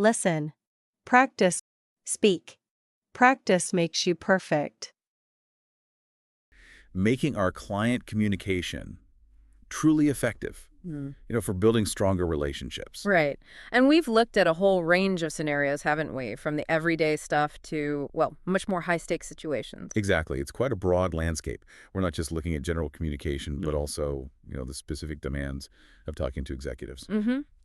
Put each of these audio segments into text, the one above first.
Listen. Practice. Speak. Practice makes you perfect. Making our client communication truly effective, for building stronger relationships. Right. And we've looked at a whole range of scenarios, haven't we? From the everyday stuff to, well, much more high-stakes situations. Exactly. It's quite a broad landscape. We're not just looking at general communication, but also, the specific demands of talking to executives.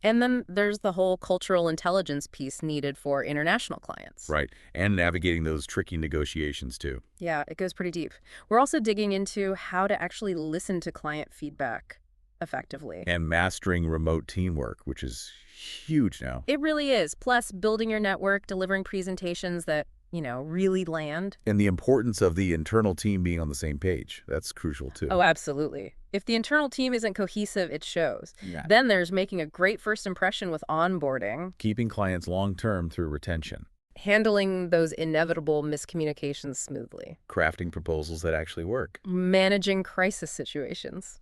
And then there's the whole cultural intelligence piece needed for international clients. Right. And navigating those tricky negotiations, too. Yeah, it goes pretty deep. We're also digging into how to actually listen to client feedback effectively. And mastering remote teamwork, which is huge now. It really is. Plus, building your network, delivering presentations that, really land. And the importance of the internal team being on the same page. That's crucial, too. Oh, absolutely. If the internal team isn't cohesive, it shows. Yeah. Then there's making a great first impression with onboarding. Keeping clients long-term through retention. Handling those inevitable miscommunications smoothly. Crafting proposals that actually work. Managing crisis situations,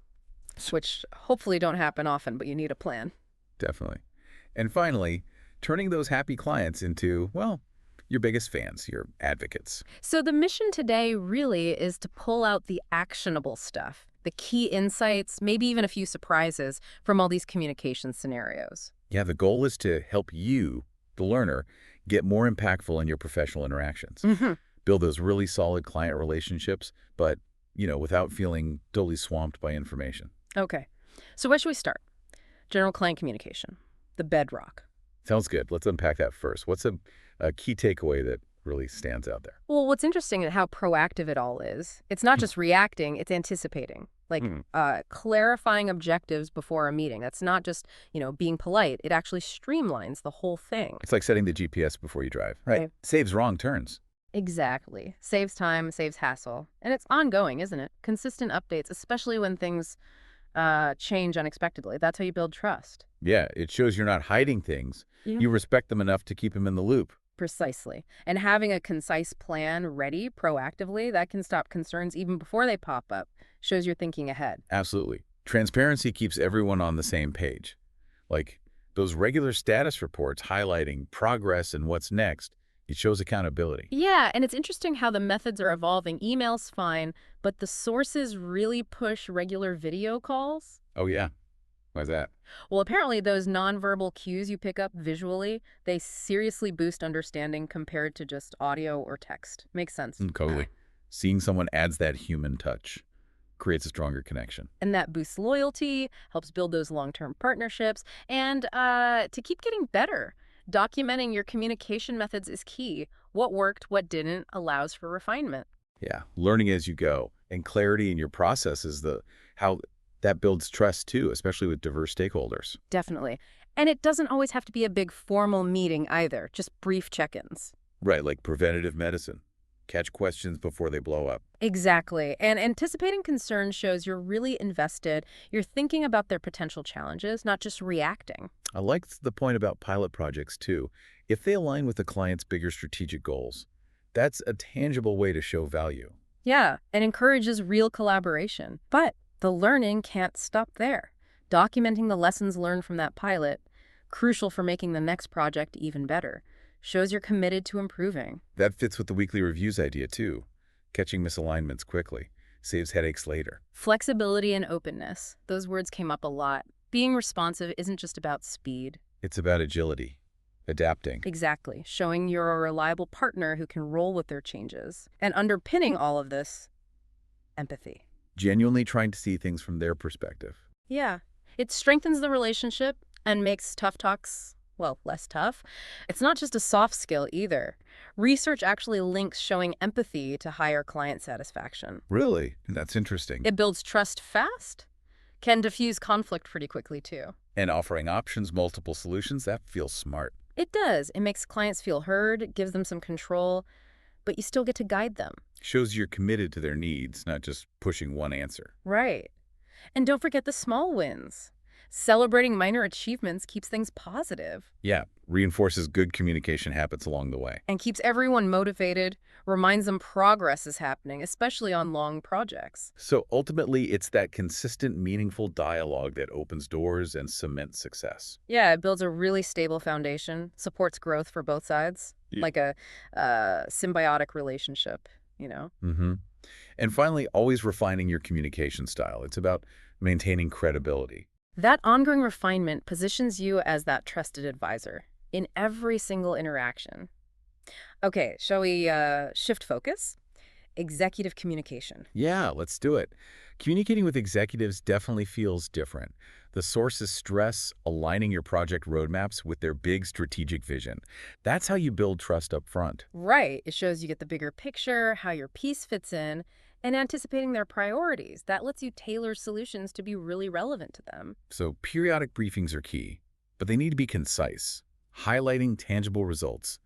which hopefully don't happen often, but you need a plan. Definitely. And finally, turning those happy clients into, your biggest fans, your advocates. So the mission today really is to pull out the actionable stuff, the key insights, maybe even a few surprises from all these communication scenarios. Yeah, the goal is to help you, the learner, get more impactful in your professional interactions. Build those really solid client relationships, but, without feeling totally swamped by information. Okay. So where should we start? General client communication, the bedrock. Sounds good. Let's unpack that first. What's a key takeaway that really stands out there? Well, what's interesting is how proactive it all is. It's not just reacting, it's anticipating. Like clarifying objectives before a meeting. That's not just, being polite. It actually streamlines the whole thing. It's like setting the GPS before you drive. Right. Saves wrong turns. Exactly. Saves time, saves hassle. And it's ongoing, isn't it? Consistent updates, especially when things change unexpectedly. That's how you build trust. Yeah, it shows you're not hiding things. Yeah. You respect them enough to keep them in the loop. Precisely. And having a concise plan ready proactively, that can stop concerns even before they pop up. Shows you're thinking ahead. Absolutely. Transparency keeps everyone on the same page. Like those regular status reports highlighting progress and what's next, it shows accountability. Yeah, and it's interesting how the methods are evolving. Email's fine, but the sources really push regular video calls. Oh, yeah. Why's that? Well, apparently those nonverbal cues you pick up visually, they seriously boost understanding compared to just audio or text. Makes sense. Totally. Seeing someone adds that human touch, creates a stronger connection. And that boosts loyalty, helps build those long-term partnerships, and to keep getting better. Documenting your communication methods is key. What worked, what didn't, allows for refinement. Yeah, learning as you go. And clarity in your process is how that builds trust too, especially with diverse stakeholders. Definitely. And it doesn't always have to be a big formal meeting either, just brief check-ins. Right, like preventative medicine. Catch questions before they blow up. Exactly. And anticipating concerns shows you're really invested. You're thinking about their potential challenges, not just reacting. I like the point about pilot projects too. If they align with the client's bigger strategic goals, that's a tangible way to show value. Yeah, and encourages real collaboration. But the learning can't stop there. Documenting the lessons learned from that pilot, crucial for making the next project even better. Shows you're committed to improving. That fits with the weekly reviews idea too. Catching misalignments quickly saves headaches later. Flexibility and openness. Those words came up a lot. Being responsive isn't just about speed. It's about agility, adapting. Exactly. Showing you're a reliable partner who can roll with their changes. And underpinning all of this, empathy. Genuinely trying to see things from their perspective. Yeah. It strengthens the relationship and makes tough talks, less tough. It's not just a soft skill either. Research actually links showing empathy to higher client satisfaction. Really? That's interesting. It builds trust fast, can diffuse conflict pretty quickly too. And offering options, multiple solutions, that feels smart. It does. It makes clients feel heard, gives them some control, but you still get to guide them. Shows you're committed to their needs, not just pushing one answer. Right. And don't forget the small wins. Celebrating minor achievements keeps things positive Yeah, reinforces good communication habits along the way. and keeps everyone motivated, reminds them progress is happening, especially on long projects. So ultimately, it's that consistent, meaningful dialogue that opens doors and cements success. Yeah, it builds a really stable foundation, supports growth for both sides, Yeah. like a symbiotic relationship, you know? hmm And finally, always refining your communication style. It's about maintaining credibility. That ongoing refinement positions you as that trusted advisor in every single interaction. Okay, shall we shift focus? Executive communication. Yeah, let's do it. Communicating with executives definitely feels different. The source is stress, aligning your project roadmaps with their big strategic vision. That's how you build trust up front. Right. It shows you get the bigger picture, how your piece fits in, and anticipating their priorities. That lets you tailor solutions to be really relevant to them. So periodic briefings are key, but they need to be concise, highlighting tangible results.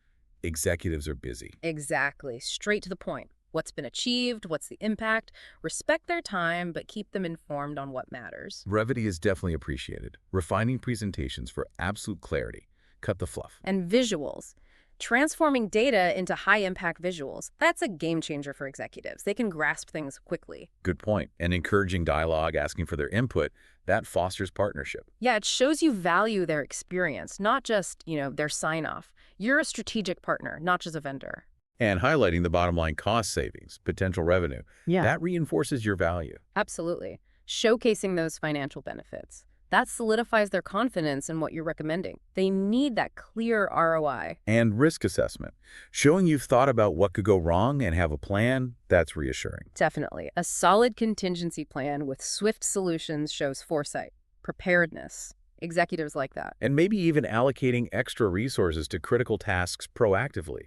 Executives are busy. Exactly. Straight to the point. What's been achieved? What's the impact? Respect their time, but keep them informed on what matters. Brevity is definitely appreciated. Refining presentations for absolute clarity. Cut the fluff. And visuals. Transforming data into high-impact visuals. That's a game changer for executives. They can grasp things quickly. Good point. And encouraging dialogue, asking for their input, that fosters partnership. Yeah, it shows you value their experience, not just, their sign-off. You're a strategic partner, not just a vendor. And highlighting the bottom line cost savings, potential revenue. Yeah. That reinforces your value. Absolutely. Showcasing those financial benefits. That solidifies their confidence in what you're recommending. They need that clear ROI. And risk assessment. Showing you've thought about what could go wrong and have a plan, that's reassuring. Definitely. A solid contingency plan with swift solutions shows foresight, preparedness. Executives like that. And maybe even allocating extra resources to critical tasks proactively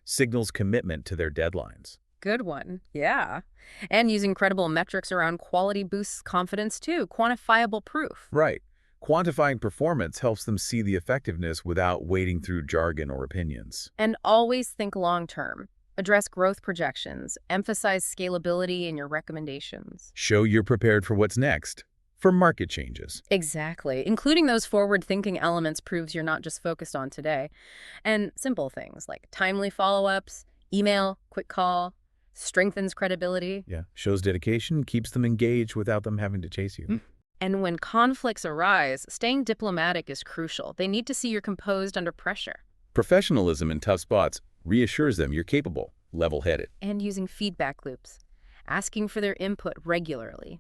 signals commitment to their deadlines. Good one. Yeah. And using credible metrics around quality boosts confidence too. Quantifiable proof. Right. Quantifying performance helps them see the effectiveness without wading through jargon or opinions. And always think long term. Address growth projections. Emphasize scalability in your recommendations. Show you're prepared for what's next, for market changes. Exactly. Including those forward-thinking elements proves you're not just focused on today. And simple things like timely follow-ups, email, quick call, strengthens credibility. Yeah. Shows dedication, keeps them engaged without them having to chase you. And when conflicts arise, staying diplomatic is crucial. They need to see you're composed under pressure. Professionalism in tough spots reassures them you're capable, level-headed. And using feedback loops, asking for their input regularly.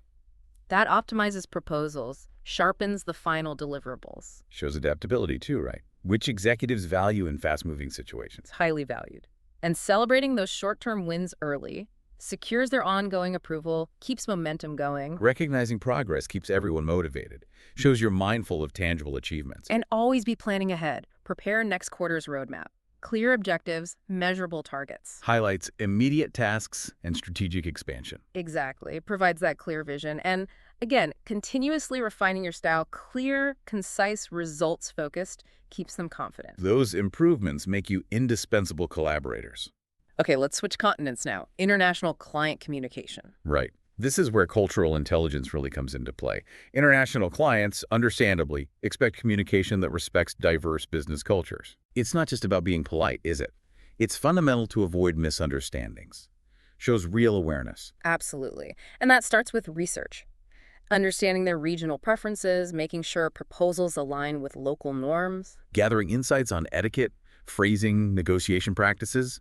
That optimizes proposals, sharpens the final deliverables. Shows adaptability too, right? Which executives value in fast-moving situations. It's highly valued. And celebrating those short-term wins early secures their ongoing approval, keeps momentum going. Recognizing progress keeps everyone motivated. Shows you're mindful of tangible achievements. And always be planning ahead. Prepare next quarter's roadmap. Clear objectives, measurable targets. Highlights immediate tasks and strategic expansion. Exactly. It provides that clear vision. And again, continuously refining your style, clear, concise, results-focused, keeps them confident. Those improvements make you indispensable collaborators. Okay, let's switch continents now. International client communication. Right. This is where cultural intelligence really comes into play. International clients, understandably, expect communication that respects diverse business cultures. It's not just about being polite, is it? It's fundamental to avoid misunderstandings. Shows real awareness. Absolutely. And that starts with research. Understanding their regional preferences, making sure proposals align with local norms. Gathering insights on etiquette, phrasing, negotiation practices.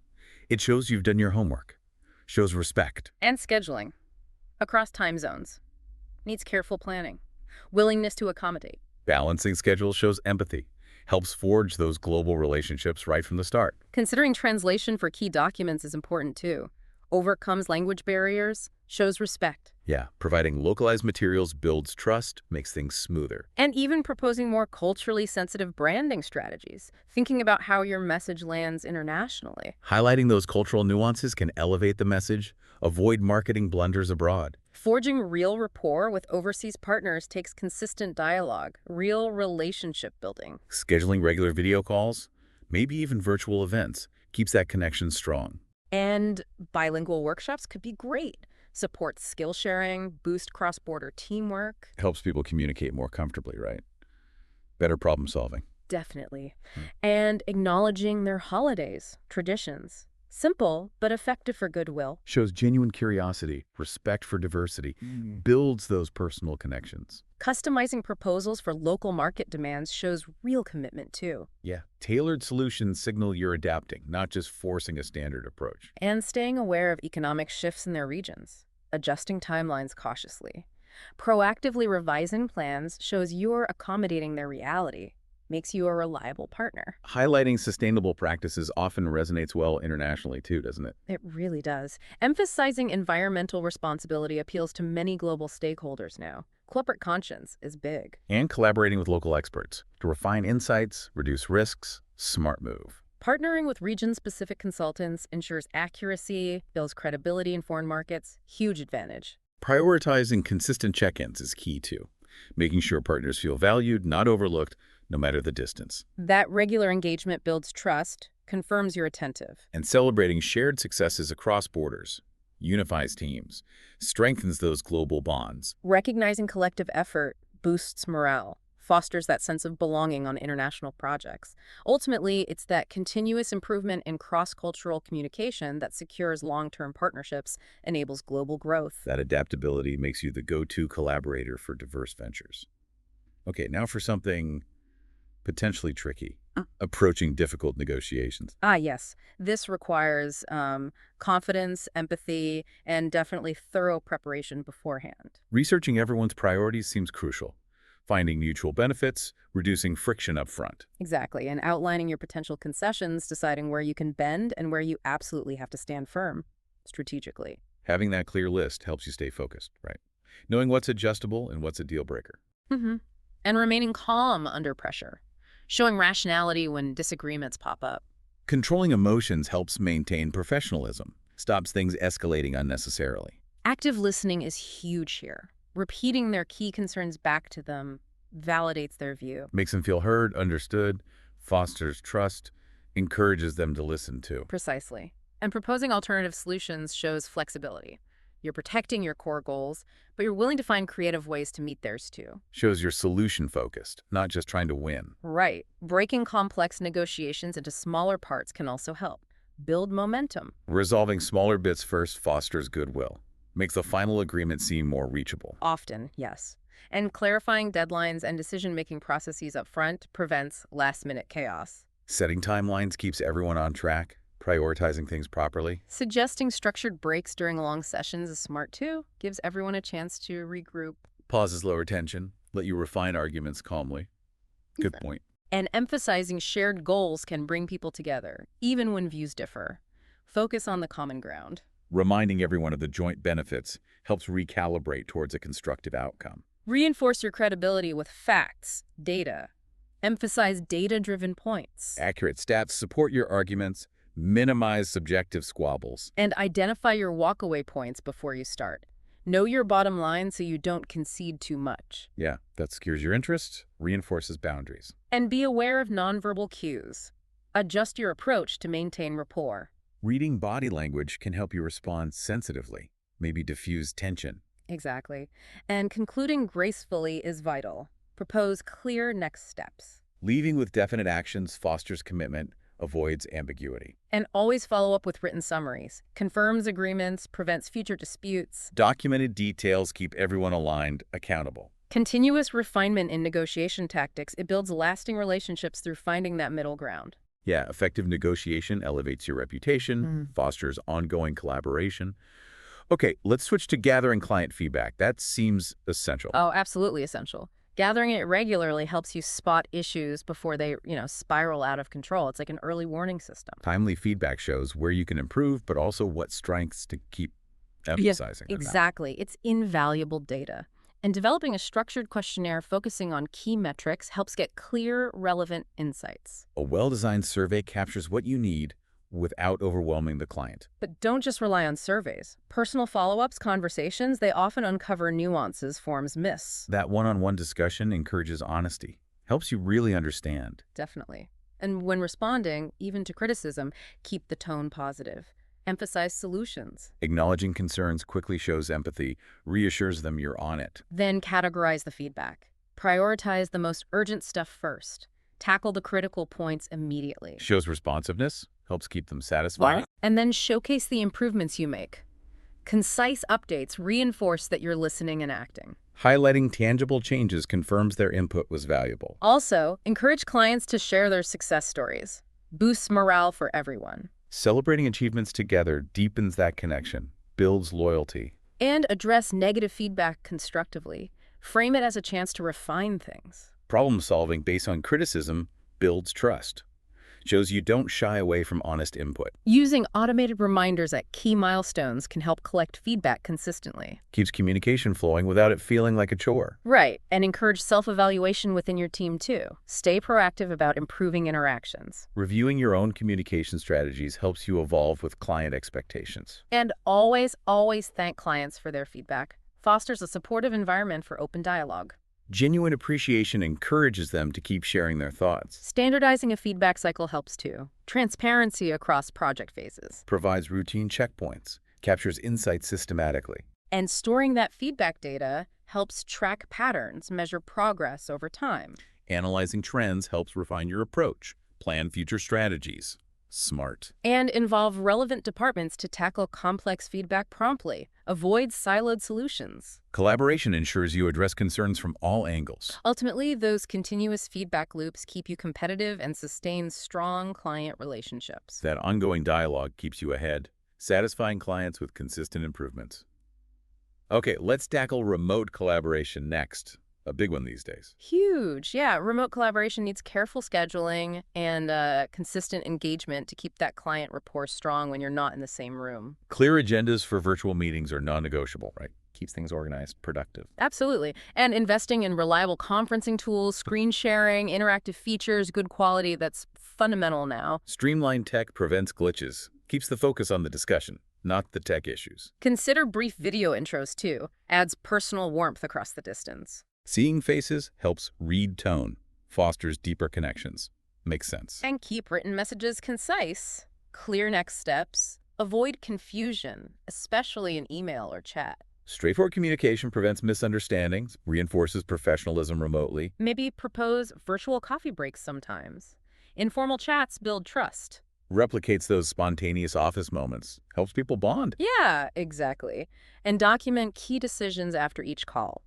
It shows you've done your homework. Shows respect. And scheduling. Across time zones. Needs careful planning. Willingness to accommodate. Balancing schedules shows empathy. Helps forge those global relationships right from the start. Considering translation for key documents is important too. Overcomes language barriers, shows respect. Yeah, providing localized materials builds trust, makes things smoother. And even proposing more culturally sensitive branding strategies, thinking about how your message lands internationally. Highlighting those cultural nuances can elevate the message, avoid marketing blunders abroad. Forging real rapport with overseas partners takes consistent dialogue, real relationship building. Scheduling regular video calls, maybe even virtual events, keeps that connection strong. And bilingual workshops could be great. supports skill sharing, boost cross-border teamwork. Helps people communicate more comfortably, right? Better problem solving. Definitely. Hmm. And acknowledging their holidays, traditions. Simple, but effective for goodwill. Shows genuine curiosity, respect for diversity, builds those personal connections. Customizing proposals for local market demands shows real commitment, too. Yeah. Tailored solutions signal you're adapting, not just forcing a standard approach. And staying aware of economic shifts in their regions. Adjusting timelines cautiously. Proactively revising plans shows you're accommodating their reality. Makes you a reliable partner. Highlighting sustainable practices often resonates well internationally too, doesn't it? It really does. Emphasizing environmental responsibility appeals to many global stakeholders now. Corporate conscience is big. And collaborating with local experts to refine insights, reduce risks, smart move. Partnering with region-specific consultants ensures accuracy, builds credibility in foreign markets. Huge advantage. Prioritizing consistent check-ins is key too, making sure partners feel valued, not overlooked, no matter the distance. That regular engagement builds trust, confirms you're attentive. And celebrating shared successes across borders unifies teams, strengthens those global bonds. Recognizing collective effort boosts morale, fosters that sense of belonging on international projects. Ultimately, it's that continuous improvement in cross-cultural communication that secures long-term partnerships, enables global growth. That adaptability makes you the go-to collaborator for diverse ventures. Okay, now for something potentially tricky, approaching difficult negotiations. Yes. This requires confidence, empathy, and definitely thorough preparation beforehand. Researching everyone's priorities seems crucial. Finding mutual benefits, reducing friction up front. Exactly. And outlining your potential concessions, deciding where you can bend and where you absolutely have to stand firm strategically. Having that clear list helps you stay focused, right? Knowing what's adjustable and what's a deal breaker. And remaining calm under pressure. Showing rationality when disagreements pop up. Controlling emotions helps maintain professionalism, stops things escalating unnecessarily. Active listening is huge here. Repeating their key concerns back to them validates their view. Makes them feel heard, understood, fosters trust, encourages them to listen too. Precisely. And proposing alternative solutions shows flexibility. You're protecting your core goals, but you're willing to find creative ways to meet theirs too. Shows you're solution-focused, not just trying to win. Right. Breaking complex negotiations into smaller parts can also help. Build momentum. Resolving smaller bits first fosters goodwill. Makes the final agreement seem more reachable. Often, yes. And clarifying deadlines and decision-making processes up front prevents last-minute chaos. Setting timelines keeps everyone on track, prioritizing things properly. Suggesting structured breaks during long sessions is smart too. Gives everyone a chance to regroup. Pauses lower tension, let you refine arguments calmly. Good point. And emphasizing shared goals can bring people together, even when views differ. Focus on the common ground. Reminding everyone of the joint benefits helps recalibrate towards a constructive outcome. Reinforce your credibility with facts, data. Emphasize data-driven points. Accurate stats support your arguments, minimize subjective squabbles. And identify your walkaway points before you start. Know your bottom line so you don't concede too much. Yeah, that secures your interest, reinforces boundaries. And be aware of nonverbal cues. Adjust your approach to maintain rapport. Reading body language can help you respond sensitively, maybe diffuse tension. Exactly. And concluding gracefully is vital. Propose clear next steps. Leaving with definite actions fosters commitment, avoids ambiguity. And always follow up with written summaries. Confirms agreements, prevents future disputes. Documented details keep everyone aligned, accountable. Continuous refinement in negotiation tactics, it builds lasting relationships through finding that middle ground. Yeah, effective negotiation elevates your reputation, fosters ongoing collaboration. Okay, let's switch to gathering client feedback. That seems essential. Oh, absolutely essential. Gathering it regularly helps you spot issues before they, spiral out of control. It's like an early warning system. Timely feedback shows where you can improve, but also what strengths to keep emphasizing. Exactly. It's invaluable data. And developing a structured questionnaire focusing on key metrics helps get clear, relevant insights. A well-designed survey captures what you need without overwhelming the client. But don't just rely on surveys. Personal follow-ups, conversations, they often uncover nuances forms miss. That one-on-one discussion encourages honesty, helps you really understand. Definitely. And when responding, even to criticism, keep the tone positive. Emphasize solutions. Acknowledging concerns quickly shows empathy, reassures them you're on it. Then categorize the feedback. Prioritize the most urgent stuff first. Tackle the critical points immediately. Shows responsiveness, helps keep them satisfied. And then showcase the improvements you make. Concise updates reinforce that you're listening and acting. Highlighting tangible changes confirms their input was valuable. Also, encourage clients to share their success stories. Boosts morale for everyone. Celebrating achievements together deepens that connection, builds loyalty. And address negative feedback constructively. Frame it as a chance to refine things. Problem solving based on criticism builds trust. Shows you don't shy away from honest input. Using automated reminders at key milestones can help collect feedback consistently. Keeps communication flowing without it feeling like a chore. Right, and encourage self-evaluation within your team too. Stay proactive about improving interactions. Reviewing your own communication strategies helps you evolve with client expectations. And always, always thank clients for their feedback. Fosters a supportive environment for open dialogue. Genuine appreciation encourages them to keep sharing their thoughts. Standardizing a feedback cycle helps too. Transparency across project phases. Provides routine checkpoints. Captures insights systematically. And storing that feedback data helps track patterns, measure progress over time. Analyzing trends helps refine your approach. Plan future strategies. Smart. And involve relevant departments to tackle complex feedback promptly. Avoid siloed solutions. Collaboration ensures you address concerns from all angles. Ultimately, those continuous feedback loops keep you competitive and sustain strong client relationships. That ongoing dialogue keeps you ahead, satisfying clients with consistent improvements. Okay, let's tackle remote collaboration next. A big one these days. Huge. Yeah, remote collaboration needs careful scheduling and consistent engagement to keep that client rapport strong when you're not in the same room. Clear agendas for virtual meetings are non-negotiable, right? Keeps things organized, productive. Absolutely. And investing in reliable conferencing tools, screen sharing, interactive features, good quality, that's fundamental now. Streamlined tech prevents glitches, keeps the focus on the discussion, not the tech issues. Consider brief video intros too. Adds personal warmth across the distance. Seeing faces helps read tone, fosters deeper connections. Makes sense. And keep written messages concise. Clear next steps. Avoid confusion, especially in email or chat. Straightforward communication prevents misunderstandings, reinforces professionalism remotely. Maybe propose virtual coffee breaks sometimes. Informal chats build trust. Replicates those spontaneous office moments, helps people bond. Yeah, exactly. And document key decisions after each call.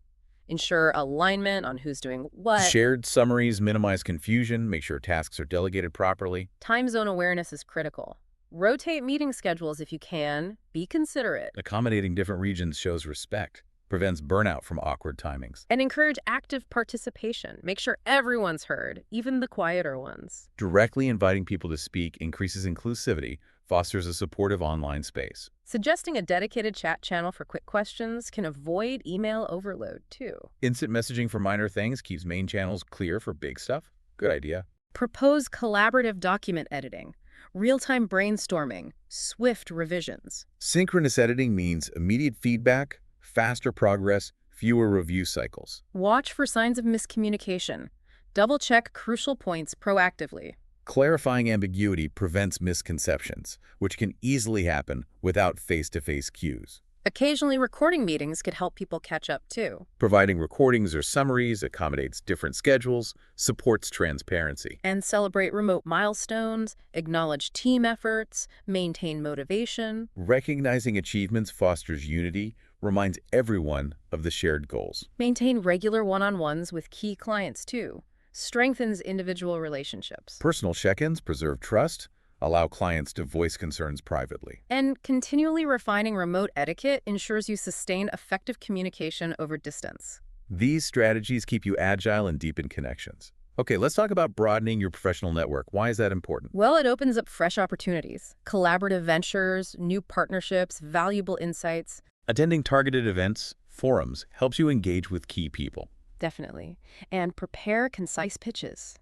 Ensure alignment on who's doing what. Shared summaries minimize confusion, make sure tasks are delegated properly. Time zone awareness is critical. Rotate meeting schedules if you can. Be considerate. Accommodating different regions shows respect, prevents burnout from awkward timings. And encourage active participation. Make sure everyone's heard, even the quieter ones. Directly inviting people to speak increases inclusivity, fosters a supportive online space. Suggesting a dedicated chat channel for quick questions can avoid email overload, too. Instant messaging for minor things keeps main channels clear for big stuff. Good idea. Propose collaborative document editing, real-time brainstorming, swift revisions. Synchronous editing means immediate feedback, faster progress, fewer review cycles. Watch for signs of miscommunication. Double-check crucial points proactively. Clarifying ambiguity prevents misconceptions, which can easily happen without face-to-face cues. Occasionally, recording meetings could help people catch up, too. Providing recordings or summaries accommodates different schedules, supports transparency. And celebrate remote milestones, acknowledge team efforts, maintain motivation. Recognizing achievements fosters unity, reminds everyone of the shared goals. Maintain regular one-on-ones with key clients, too. Strengthens individual relationships. Personal check-ins preserve trust, allow clients to voice concerns privately. And continually refining remote etiquette ensures you sustain effective communication over distance. These strategies keep you agile and deepen connections. Okay, let's talk about broadening your professional network. Why is that important? Well, it opens up fresh opportunities, collaborative ventures, new partnerships, valuable insights. Attending targeted events, forums, helps you engage with key people. Definitely. And prepare concise pitches.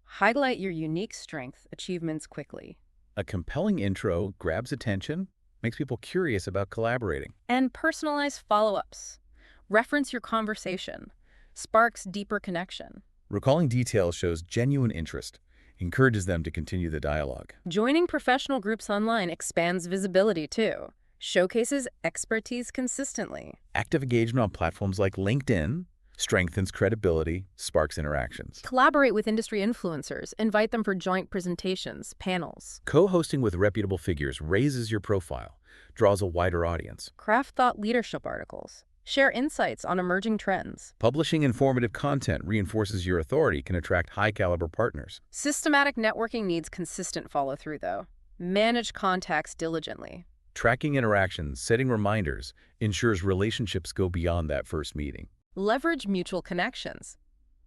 Highlight your unique strength achievements quickly. A compelling intro grabs attention, makes people curious about collaborating. And personalize follow-ups. Reference your conversation. Sparks deeper connection. Recalling details shows genuine interest, encourages them to continue the dialogue. Joining professional groups online expands visibility too, showcases expertise consistently. Active engagement on platforms like LinkedIn strengthens credibility, sparks interactions. Collaborate with industry influencers, invite them for joint presentations, panels. Co-hosting with reputable figures raises your profile, draws a wider audience. Craft thought leadership articles. Share insights on emerging trends. Publishing informative content reinforces your authority, can attract high-caliber partners. Systematic networking needs consistent follow-through, though. Manage contacts diligently. Tracking interactions, setting reminders, ensures relationships go beyond that first meeting. Leverage mutual connections.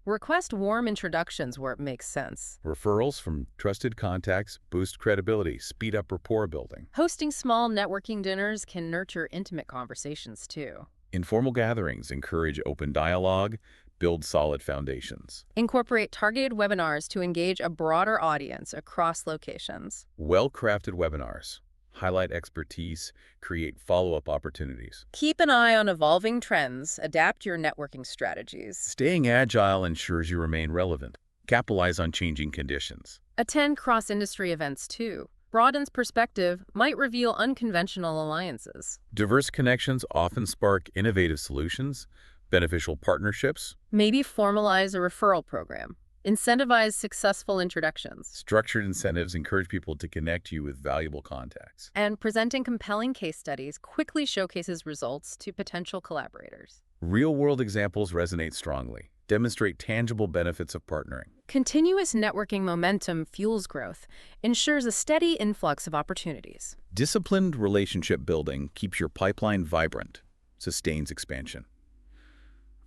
Request warm introductions where it makes sense. Referrals from trusted contacts boost credibility, speed up rapport building. Hosting small networking dinners can nurture intimate conversations, too. Informal gatherings encourage open dialogue, build solid foundations. Incorporate targeted webinars to engage a broader audience across locations. Well-crafted webinars highlight expertise, create follow-up opportunities. Keep an eye on evolving trends, adapt your networking strategies. Staying agile ensures you remain relevant. Capitalize on changing conditions. Attend cross-industry events too. Broadens perspective, might reveal unconventional alliances. Diverse connections often spark innovative solutions, beneficial partnerships. Maybe formalize a referral program. Incentivize successful introductions. Structured incentives encourage people to connect you with valuable contacts. And presenting compelling case studies quickly showcases results to potential collaborators. Real-world examples resonate strongly, demonstrate tangible benefits of partnering. Continuous networking momentum fuels growth, ensures a steady influx of opportunities. Disciplined relationship building keeps your pipeline vibrant, sustains expansion.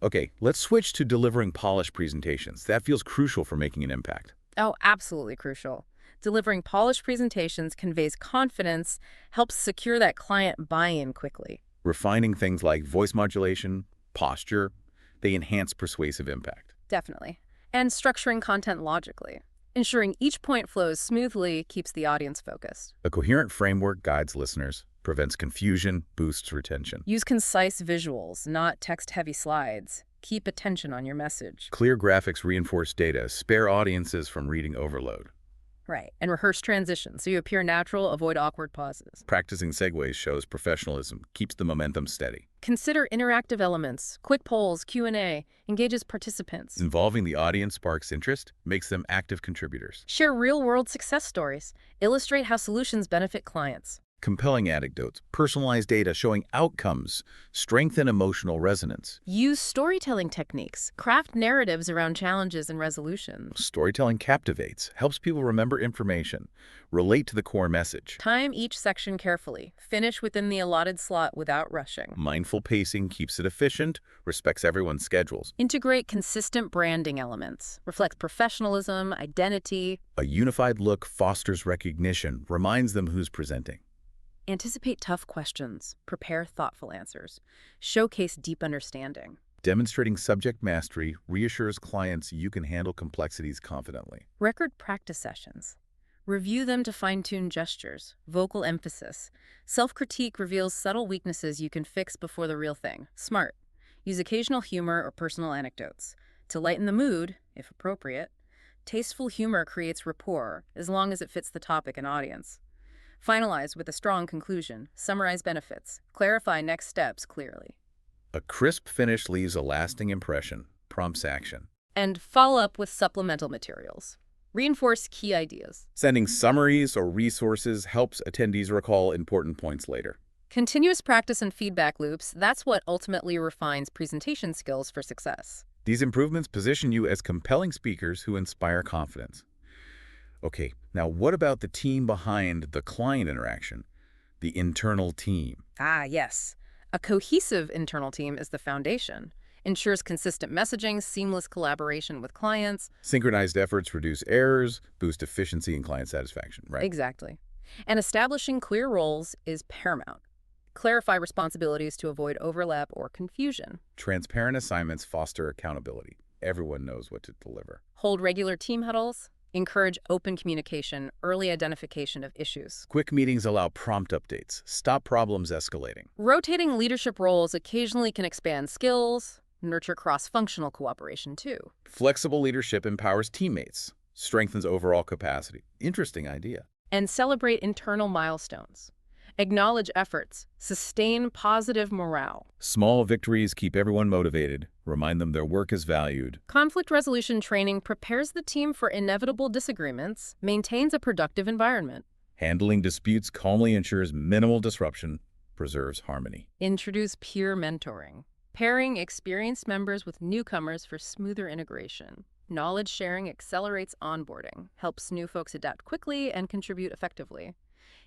Okay, let's switch to delivering polished presentations. That feels crucial for making an impact. Oh, absolutely crucial. Delivering polished presentations conveys confidence, helps secure that client buy-in quickly. Refining things like voice modulation, posture, they enhance persuasive impact. Definitely. And structuring content logically. Ensuring each point flows smoothly keeps the audience focused. A coherent framework guides listeners, prevents confusion, boosts retention. Use concise visuals, not text-heavy slides. Keep attention on your message. Clear graphics reinforce data, spare audiences from reading overload. Right. And rehearse transitions so you appear natural, avoid awkward pauses. Practicing segues shows professionalism, keeps the momentum steady. Consider interactive elements, quick polls, Q&A, engages participants. Involving the audience sparks interest, makes them active contributors. Share real-world success stories. Illustrate how solutions benefit clients. Compelling anecdotes, personalized data showing outcomes, strengthen emotional resonance. Use storytelling techniques. Craft narratives around challenges and resolutions. Storytelling captivates, helps people remember information, relate to the core message. Time each section carefully. Finish within the allotted slot without rushing. Mindful pacing keeps it efficient, respects everyone's schedules. Integrate consistent branding elements. Reflects professionalism, identity. A unified look fosters recognition, reminds them who's presenting. Anticipate tough questions. Prepare thoughtful answers. Showcase deep understanding. Demonstrating subject mastery reassures clients you can handle complexities confidently. Record practice sessions. Review them to fine-tune gestures, vocal emphasis. Self-critique reveals subtle weaknesses you can fix before the real thing. Smart. Use occasional humor or personal anecdotes. To lighten the mood, if appropriate. Tasteful humor creates rapport, as long as it fits the topic and audience. Finalize with a strong conclusion. Summarize benefits. Clarify next steps clearly. A crisp finish leaves a lasting impression, prompts action. And follow up with supplemental materials. Reinforce key ideas. Sending summaries or resources helps attendees recall important points later. Continuous practice and feedback loops, that's what ultimately refines presentation skills for success. These improvements position you as compelling speakers who inspire confidence. Okay, now what about the team behind the client interaction, the internal team? Ah, yes. A cohesive internal team is the foundation. Ensures consistent messaging, seamless collaboration with clients. Synchronized efforts reduce errors, boost efficiency and client satisfaction, right? Exactly. And establishing clear roles is paramount. Clarify responsibilities to avoid overlap or confusion. Transparent assignments foster accountability. Everyone knows what to deliver. Hold regular team huddles. Encourage open communication, early identification of issues. Quick meetings allow prompt updates, stop problems escalating. Rotating leadership roles occasionally can expand skills, nurture cross-functional cooperation too. Flexible leadership empowers teammates, strengthens overall capacity. Interesting idea. And celebrate internal milestones. Acknowledge efforts. Sustain positive morale. Small victories keep everyone motivated, remind them their work is valued. Conflict resolution training prepares the team for inevitable disagreements, maintains a productive environment. Handling disputes calmly ensures minimal disruption, preserves harmony. Introduce peer mentoring. Pairing experienced members with newcomers for smoother integration. Knowledge sharing accelerates onboarding, helps new folks adapt quickly and contribute effectively.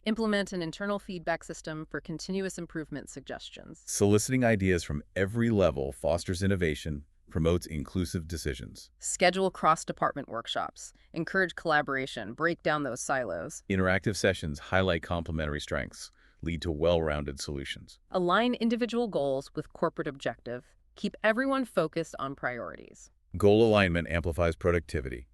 Implement an internal feedback system for continuous improvement suggestions. Soliciting ideas from every level fosters innovation, promotes inclusive decisions. Schedule cross-department workshops. Encourage collaboration. Break down those silos. Interactive sessions highlight complementary strengths, lead to well-rounded solutions. Align individual goals with corporate objective. Keep everyone focused on priorities. Goal alignment amplifies productivity,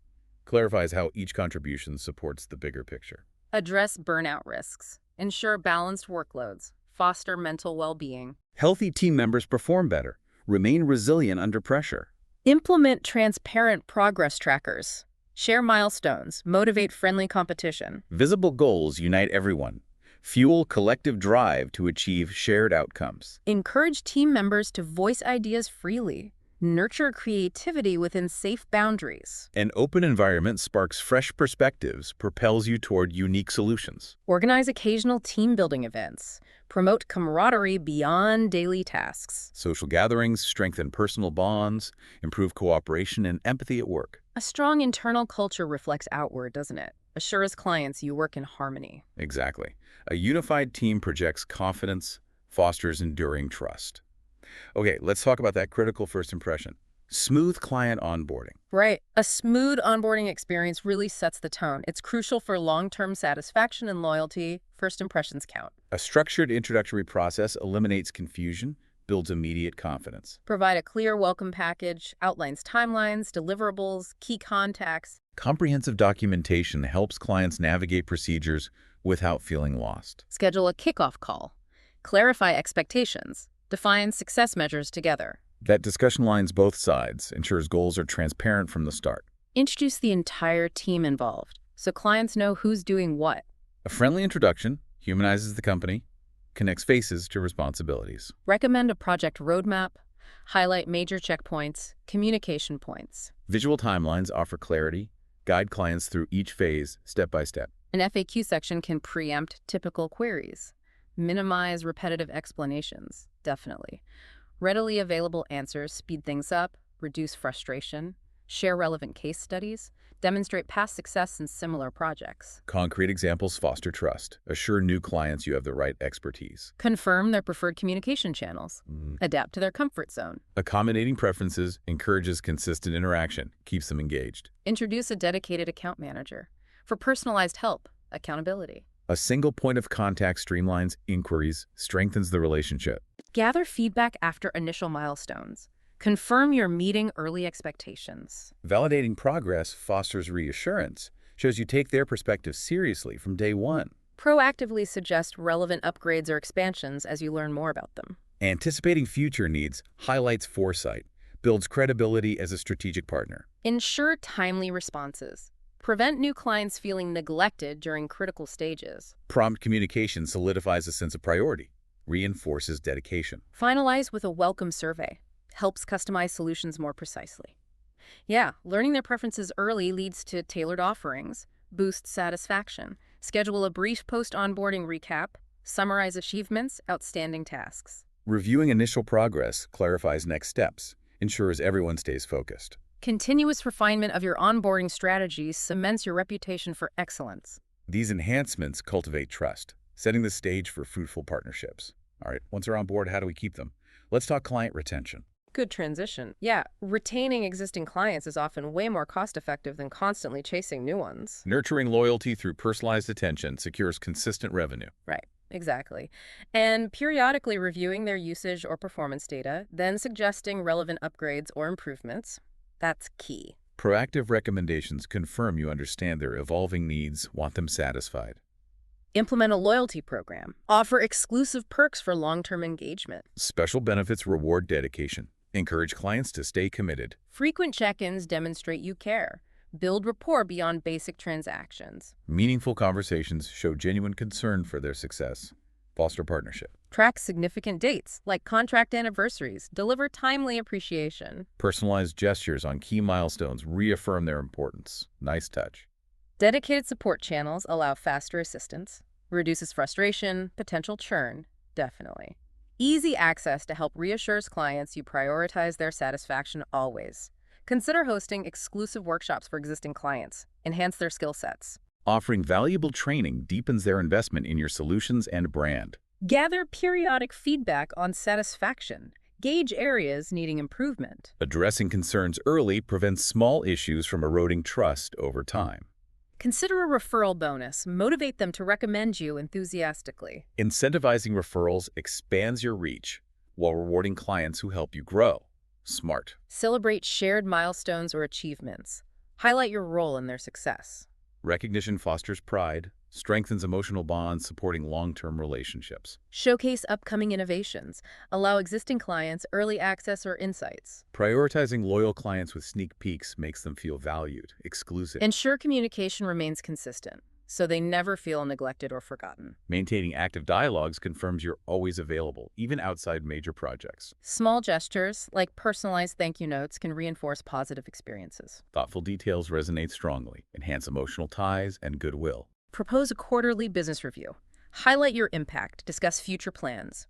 clarifies how each contribution supports the bigger picture. Address burnout risks. Ensure balanced workloads. Foster mental well-being. Healthy team members perform better, remain resilient under pressure. Implement transparent progress trackers. Share milestones. Motivate friendly competition. Visible goals unite everyone, fuel collective drive to achieve shared outcomes. Encourage team members to voice ideas freely. Nurture creativity within safe boundaries. An open environment sparks fresh perspectives, propels you toward unique solutions. Organize occasional team-building events. Promote camaraderie beyond daily tasks. Social gatherings strengthen personal bonds, improve cooperation and empathy at work. A strong internal culture reflects outward, doesn't it? Assures clients you work in harmony. Exactly. A unified team projects confidence, fosters enduring trust. Okay, let's talk about that critical first impression. Smooth client onboarding. Right. A smooth onboarding experience really sets the tone. It's crucial for long-term satisfaction and loyalty. First impressions count. A structured introductory process eliminates confusion, builds immediate confidence. Provide a clear welcome package, outlines timelines, deliverables, key contacts. Comprehensive documentation helps clients navigate procedures without feeling lost. Schedule a kickoff call. Clarify expectations. Define success measures together. That discussion lines both sides, ensures goals are transparent from the start. Introduce the entire team involved, so clients know who's doing what. A friendly introduction humanizes the company, connects faces to responsibilities. Recommend a project roadmap. Highlight major checkpoints, communication points. Visual timelines offer clarity, guide clients through each phase step by step. An FAQ section can preempt typical queries. Minimize repetitive explanations, definitely. Readily available answers speed things up, reduce frustration, share relevant case studies, demonstrate past success in similar projects. Concrete examples foster trust, assure new clients you have the right expertise. Confirm their preferred communication channels. Adapt to their comfort zone. Accommodating preferences encourages consistent interaction, keeps them engaged. Introduce a dedicated account manager for personalized help, accountability. A single point of contact streamlines inquiries, strengthens the relationship. Gather feedback after initial milestones. Confirm you're meeting early expectations. Validating progress fosters reassurance, shows you take their perspective seriously from day one. Proactively suggest relevant upgrades or expansions as you learn more about them. Anticipating future needs highlights foresight, builds credibility as a strategic partner. Ensure timely responses. Prevent new clients feeling neglected during critical stages. Prompt communication solidifies a sense of priority, reinforces dedication. Finalize with a welcome survey. Helps customize solutions more precisely. Yeah, learning their preferences early leads to tailored offerings, boosts satisfaction. Schedule a brief post-onboarding recap, summarize achievements, outstanding tasks. Reviewing initial progress clarifies next steps, ensures everyone stays focused. Continuous refinement of your onboarding strategies cements your reputation for excellence. These enhancements cultivate trust, setting the stage for fruitful partnerships. All right, once they're on board, how do we keep them? Let's talk client retention. Good transition. Yeah, retaining existing clients is often way more cost-effective than constantly chasing new ones. Nurturing loyalty through personalized attention secures consistent revenue. Right, exactly. And periodically reviewing their usage or performance data, then suggesting relevant upgrades or improvements. That's key. Proactive recommendations confirm you understand their evolving needs, want them satisfied. Implement a loyalty program. Offer exclusive perks for long-term engagement. Special benefits reward dedication. Encourage clients to stay committed. Frequent check-ins demonstrate you care. Build rapport beyond basic transactions. Meaningful conversations show genuine concern for their success. Foster partnership. Track significant dates, like contract anniversaries. Deliver timely appreciation. Personalized gestures on key milestones reaffirm their importance. Nice touch. Dedicated support channels allow faster assistance. Reduces frustration, potential churn. Definitely. Easy access to help reassures clients you prioritize their satisfaction always. Consider hosting exclusive workshops for existing clients. Enhance their skill sets. Offering valuable training deepens their investment in your solutions and brand. Gather periodic feedback on satisfaction. Gauge areas needing improvement. Addressing concerns early prevents small issues from eroding trust over time. Consider a referral bonus. Motivate them to recommend you enthusiastically. Incentivizing referrals expands your reach while rewarding clients who help you grow. Smart. Celebrate shared milestones or achievements. Highlight your role in their success. Recognition fosters pride, strengthens emotional bonds, supporting long-term relationships. Showcase upcoming innovations. Allow existing clients early access or insights. Prioritizing loyal clients with sneak peeks makes them feel valued, exclusive. Ensure communication remains consistent, so they never feel neglected or forgotten. Maintaining active dialogues confirms you're always available, even outside major projects. Small gestures, like personalized thank you notes, can reinforce positive experiences. Thoughtful details resonate strongly, enhance emotional ties and goodwill. Propose a quarterly business review. Highlight your impact. Discuss future plans.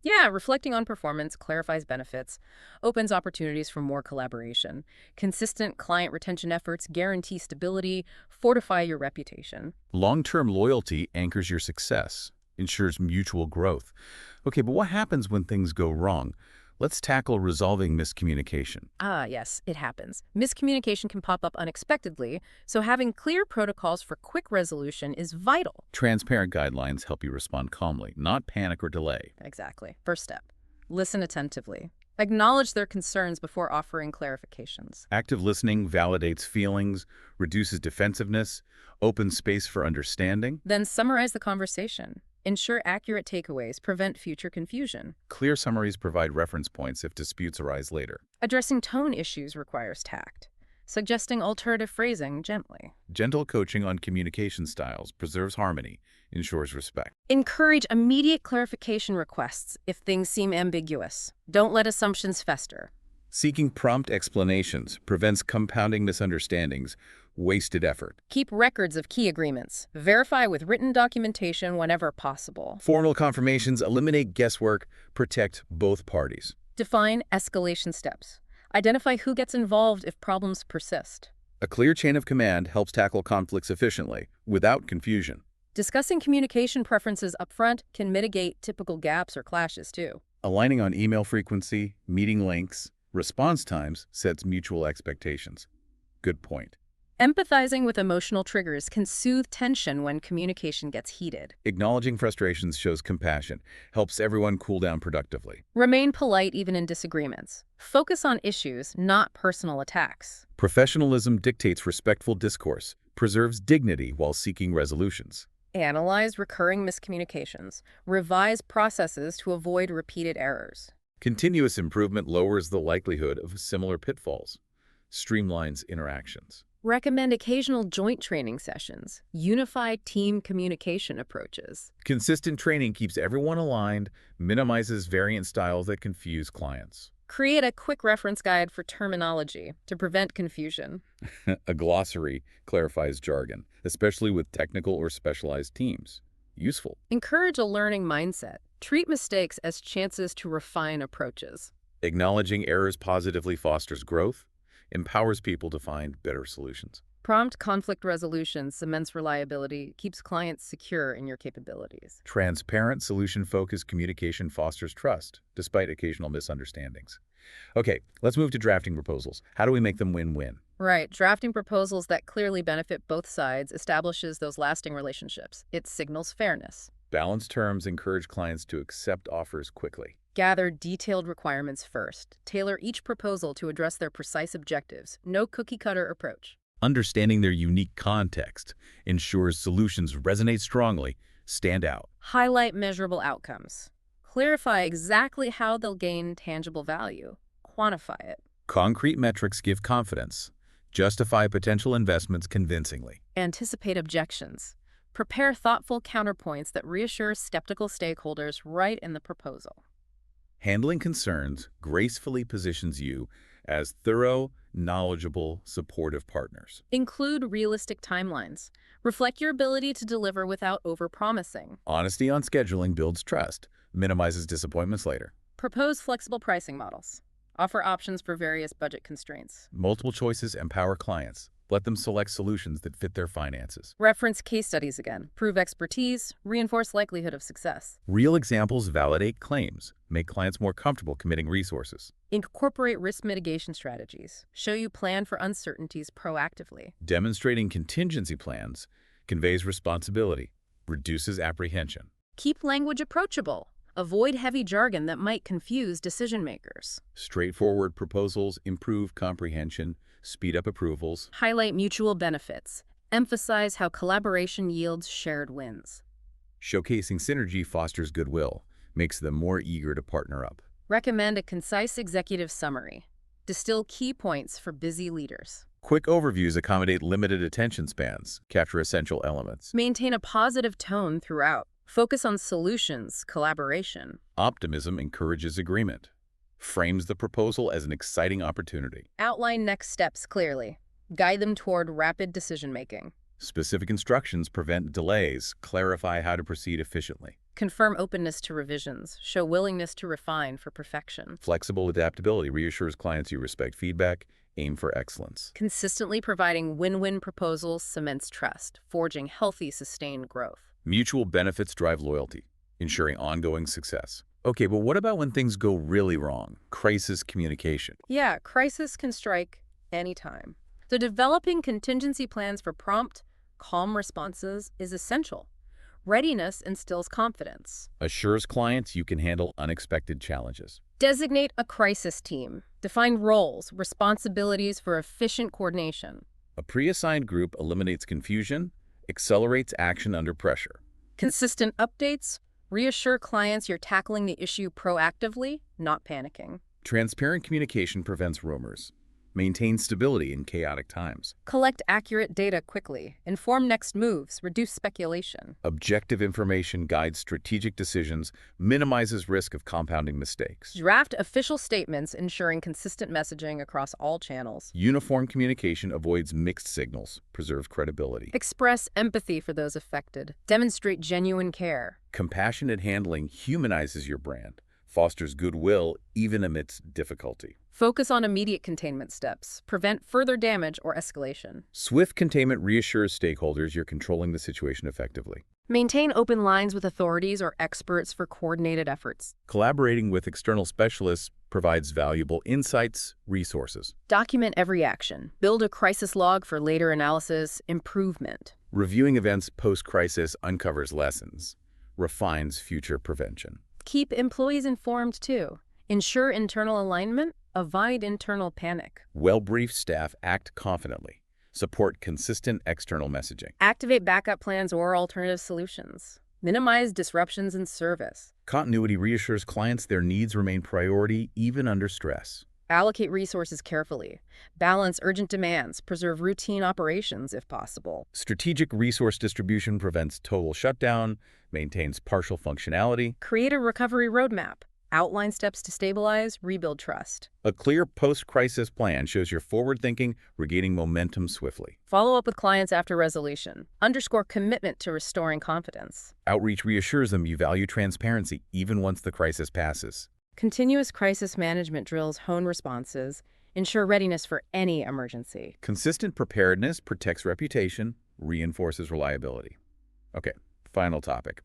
Yeah, reflecting on performance clarifies benefits, opens opportunities for more collaboration. Consistent client retention efforts guarantee stability, fortify your reputation. Long-term loyalty anchors your success, ensures mutual growth. Okay, but what happens when things go wrong? Let's tackle resolving miscommunication. Yes, it happens. Miscommunication can pop up unexpectedly, so having clear protocols for quick resolution is vital. Transparent guidelines help you respond calmly, not panic or delay. Exactly. First step, listen attentively. Acknowledge their concerns before offering clarifications. Active listening validates feelings, reduces defensiveness, opens space for understanding. Then summarize the conversation. Ensure accurate takeaways prevent future confusion. Clear summaries provide reference points if disputes arise later. Addressing tone issues requires tact. Suggesting alternative phrasing gently. Gentle coaching on communication styles preserves harmony, ensures respect. Encourage immediate clarification requests if things seem ambiguous. Don't let assumptions fester. Seeking prompt explanations prevents compounding misunderstandings, wasted effort. Keep records of key agreements. Verify with written documentation whenever possible. Formal confirmations eliminate guesswork, protect both parties. Define escalation steps. Identify who gets involved if problems persist. A clear chain of command helps tackle conflicts efficiently, without confusion. Discussing communication preferences upfront can mitigate typical gaps or clashes too. Aligning on email frequency, meeting lengths, response times sets mutual expectations. Good point. Empathizing with emotional triggers can soothe tension when communication gets heated. Acknowledging frustrations shows compassion, helps everyone cool down productively. Remain polite even in disagreements. Focus on issues, not personal attacks. Professionalism dictates respectful discourse, preserves dignity while seeking resolutions. Analyze recurring miscommunications. Revise processes to avoid repeated errors. Continuous improvement lowers the likelihood of similar pitfalls, streamlines interactions. Recommend occasional joint training sessions. Unify team communication approaches. Consistent training keeps everyone aligned, minimizes variant styles that confuse clients. Create a quick reference guide for terminology to prevent confusion. A glossary clarifies jargon, especially with technical or specialized teams. Useful. Encourage a learning mindset. Treat mistakes as chances to refine approaches. Acknowledging errors positively fosters growth, empowers people to find better solutions. Prompt conflict resolution cements reliability, keeps clients secure in your capabilities. Transparent, solution-focused communication fosters trust, despite occasional misunderstandings. Okay, let's move to drafting proposals. How do we make them win-win? Right. Drafting proposals that clearly benefit both sides establishes those lasting relationships. It signals fairness. Balanced terms encourage clients to accept offers quickly. Gather detailed requirements first. Tailor each proposal to address their precise objectives. No cookie-cutter approach. Understanding their unique context ensures solutions resonate strongly, stand out. Highlight measurable outcomes. Clarify exactly how they'll gain tangible value. Quantify it. Concrete metrics give confidence. Justify potential investments convincingly. Anticipate objections. Prepare thoughtful counterpoints that reassure skeptical stakeholders right in the proposal. Handling concerns gracefully positions you as thorough, knowledgeable, supportive partners. Include realistic timelines. Reflect your ability to deliver without overpromising. Honesty on scheduling builds trust, minimizes disappointments later. Propose flexible pricing models. Offer options for various budget constraints. Multiple choices empower clients. Let them select solutions that fit their finances. Reference case studies again. Prove expertise. Reinforce likelihood of success. Real examples validate claims, make clients more comfortable committing resources. Incorporate risk mitigation strategies. Show you plan for uncertainties proactively. Demonstrating contingency plans conveys responsibility, reduces apprehension. Keep language approachable. Avoid heavy jargon that might confuse decision makers. Straightforward proposals improve comprehension, speed up approvals. Highlight mutual benefits. Emphasize how collaboration yields shared wins. Showcasing synergy fosters goodwill, makes them more eager to partner up. Recommend a concise executive summary. Distill key points for busy leaders. Quick overviews accommodate limited attention spans, capture essential elements. Maintain a positive tone throughout. Focus on solutions, collaboration. Optimism encourages agreement, frames the proposal as an exciting opportunity. Outline next steps clearly. Guide them toward rapid decision-making. Specific instructions prevent delays, clarify how to proceed efficiently. Confirm openness to revisions. Show willingness to refine for perfection. Flexible adaptability reassures clients you respect feedback, aim for excellence. Consistently providing win-win proposals cements trust, forging healthy, sustained growth. Mutual benefits drive loyalty, ensuring ongoing success. Okay, but what about when things go really wrong? Crisis communication. Yeah, crisis can strike anytime. So developing contingency plans for prompt, calm responses is essential. Readiness instills confidence. Assures clients you can handle unexpected challenges. Designate a crisis team. Define roles, responsibilities for efficient coordination. A pre-assigned group eliminates confusion, accelerates action under pressure. Consistent updates. Reassure clients you're tackling the issue proactively, not panicking. Transparent communication prevents rumors. Maintain stability in chaotic times. Collect accurate data quickly. Inform next moves. Reduce speculation. Objective information guides strategic decisions, minimizes risk of compounding mistakes. Draft official statements ensuring consistent messaging across all channels. Uniform communication avoids mixed signals, preserves credibility. Express empathy for those affected. Demonstrate genuine care. Compassionate handling humanizes your brand, fosters goodwill even amidst difficulty. Focus on immediate containment steps. Prevent further damage or escalation. Swift containment reassures stakeholders you're controlling the situation effectively. Maintain open lines with authorities or experts for coordinated efforts. Collaborating with external specialists provides valuable insights, resources. Document every action. Build a crisis log for later analysis, improvement. Reviewing events post-crisis uncovers lessons, refines future prevention. Keep employees informed too. Ensure internal alignment. Avoid internal panic. Well-briefed staff act confidently. Support consistent external messaging. Activate backup plans or alternative solutions. Minimize disruptions in service. Continuity reassures clients their needs remain priority even under stress. Allocate resources carefully. Balance urgent demands. Preserve routine operations if possible. Strategic resource distribution prevents total shutdown, maintains partial functionality. Create a recovery roadmap. Outline steps to stabilize, rebuild trust. A clear post-crisis plan shows you're forward-thinking, regaining momentum swiftly. Follow up with clients after resolution. Underscore commitment to restoring confidence. Outreach reassures them you value transparency even once the crisis passes. Continuous crisis management drills hone responses, ensure readiness for any emergency. Consistent preparedness protects reputation, reinforces reliability. Okay, final topic.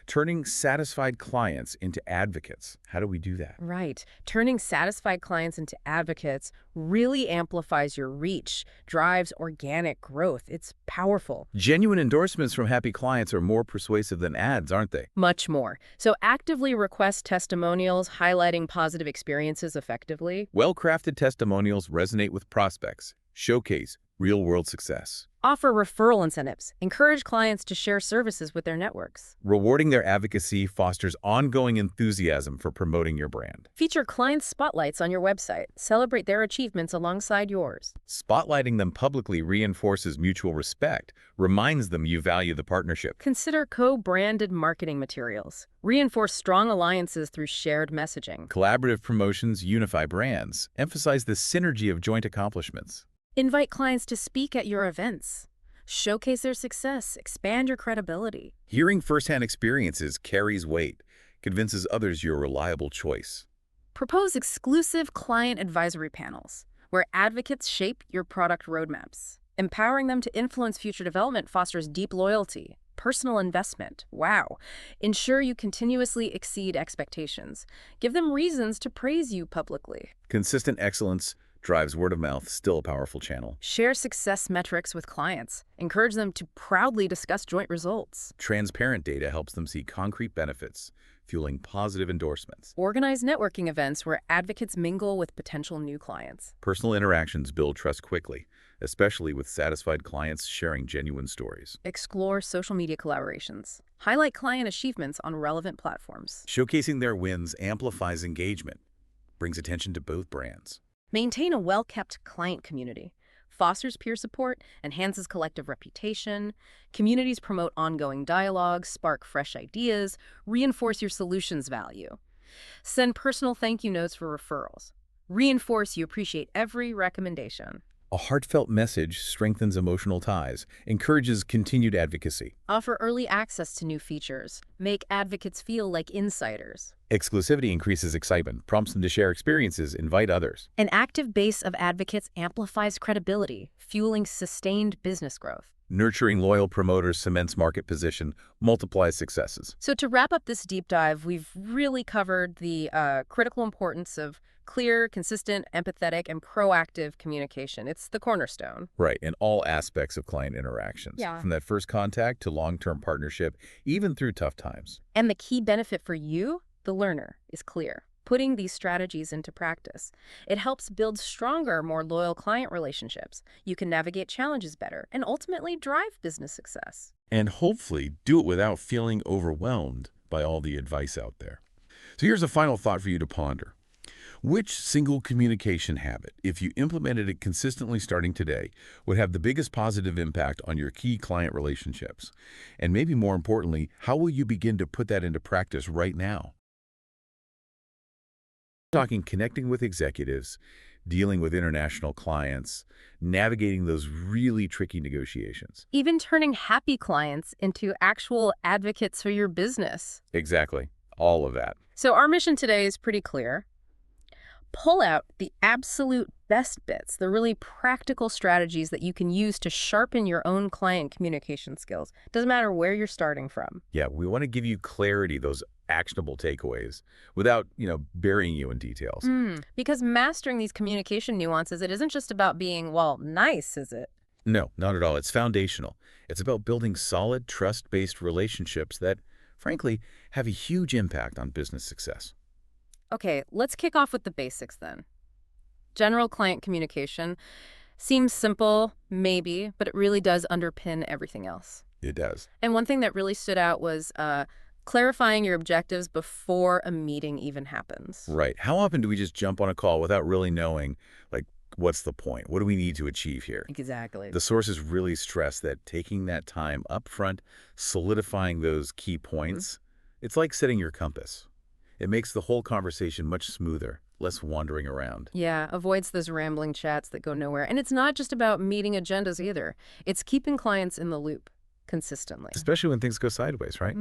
Turning satisfied clients into advocates. How do we do that? Right. Turning satisfied clients into advocates really amplifies your reach, drives organic growth. It's powerful. Genuine endorsements from happy clients are more persuasive than ads, aren't they? Much more. So actively request testimonials highlighting positive experiences effectively. Well-crafted testimonials resonate with prospects, showcase Real-world success. Offer referral incentives. Encourage clients to share services with their networks. Rewarding their advocacy fosters ongoing enthusiasm for promoting your brand. Feature client spotlights on your website. Celebrate their achievements alongside yours. Spotlighting them publicly reinforces mutual respect, reminds them you value the partnership. Consider co-branded marketing materials. Reinforce strong alliances through shared messaging. Collaborative promotions unify brands, emphasize the synergy of joint accomplishments. Invite clients to speak at your events. Showcase their success. Expand your credibility. Hearing firsthand experiences carries weight, convinces others you're a reliable choice. Propose exclusive client advisory panels, where advocates shape your product roadmaps. Empowering them to influence future development fosters deep loyalty. Personal investment. Wow. Ensure you continuously exceed expectations. Give them reasons to praise you publicly. Consistent excellence drives word of mouth, still a powerful channel. Share success metrics with clients. Encourage them to proudly discuss joint results. Transparent data helps them see concrete benefits, fueling positive endorsements. Organize networking events where advocates mingle with potential new clients. Personal interactions build trust quickly, especially with satisfied clients sharing genuine stories. Explore social media collaborations. Highlight client achievements on relevant platforms. Showcasing their wins amplifies engagement, brings attention to both brands. Maintain a well-kept client community. Fosters peer support, enhances collective reputation. Communities promote ongoing dialogue, spark fresh ideas, reinforce your solution's value. Send personal thank you notes for referrals. Reinforce you appreciate every recommendation. A heartfelt message strengthens emotional ties, encourages continued advocacy. Offer early access to new features. Make advocates feel like insiders. Exclusivity increases excitement, prompts them to share experiences, invite others. An active base of advocates amplifies credibility, fueling sustained business growth. Nurturing loyal promoters cements market position, multiplies successes. So to wrap up this deep dive, we've really covered the critical importance of clear, consistent, empathetic, and proactive communication. It's the cornerstone. Right, in all aspects of client interactions. Yeah. From that first contact to long-term partnership, even through tough times. And the key benefit for you, the learner, is clear. Putting these strategies into practice, it helps build stronger, more loyal client relationships. You can navigate challenges better and ultimately drive business success. And hopefully do it without feeling overwhelmed by all the advice out there. So here's a final thought for you to ponder. Which single communication habit, if you implemented it consistently starting today, would have the biggest positive impact on your key client relationships? And maybe more importantly, how will you begin to put that into practice right now? Talking connecting with executives, dealing with international clients, navigating those really tricky negotiations. Even turning happy clients into actual advocates for your business. Exactly. All of that. So our mission today is pretty clear. Pull out the absolute best bits, the really practical strategies that you can use to sharpen your own client communication skills. Doesn't matter where you're starting from. Yeah, we want to give you clarity, those actionable takeaways, without, burying you in details. Because mastering these communication nuances, it isn't just about being, well, nice, is it? No, not at all. It's foundational. It's about building solid, trust-based relationships that, frankly, have a huge impact on business success. Okay, let's kick off with the basics then. General client communication seems simple, maybe, but it really does underpin everything else. It does. And one thing that really stood out was clarifying your objectives before a meeting even happens. Right. How often do we just jump on a call without really knowing, what's the point? What do we need to achieve here? Exactly. The sources really stress that taking that time up front, solidifying those key points, it's like setting your compass. It makes the whole conversation much smoother, less wandering around. Yeah, avoids those rambling chats that go nowhere. And it's not just about meeting agendas either. It's keeping clients in the loop consistently. Especially when things go sideways, right?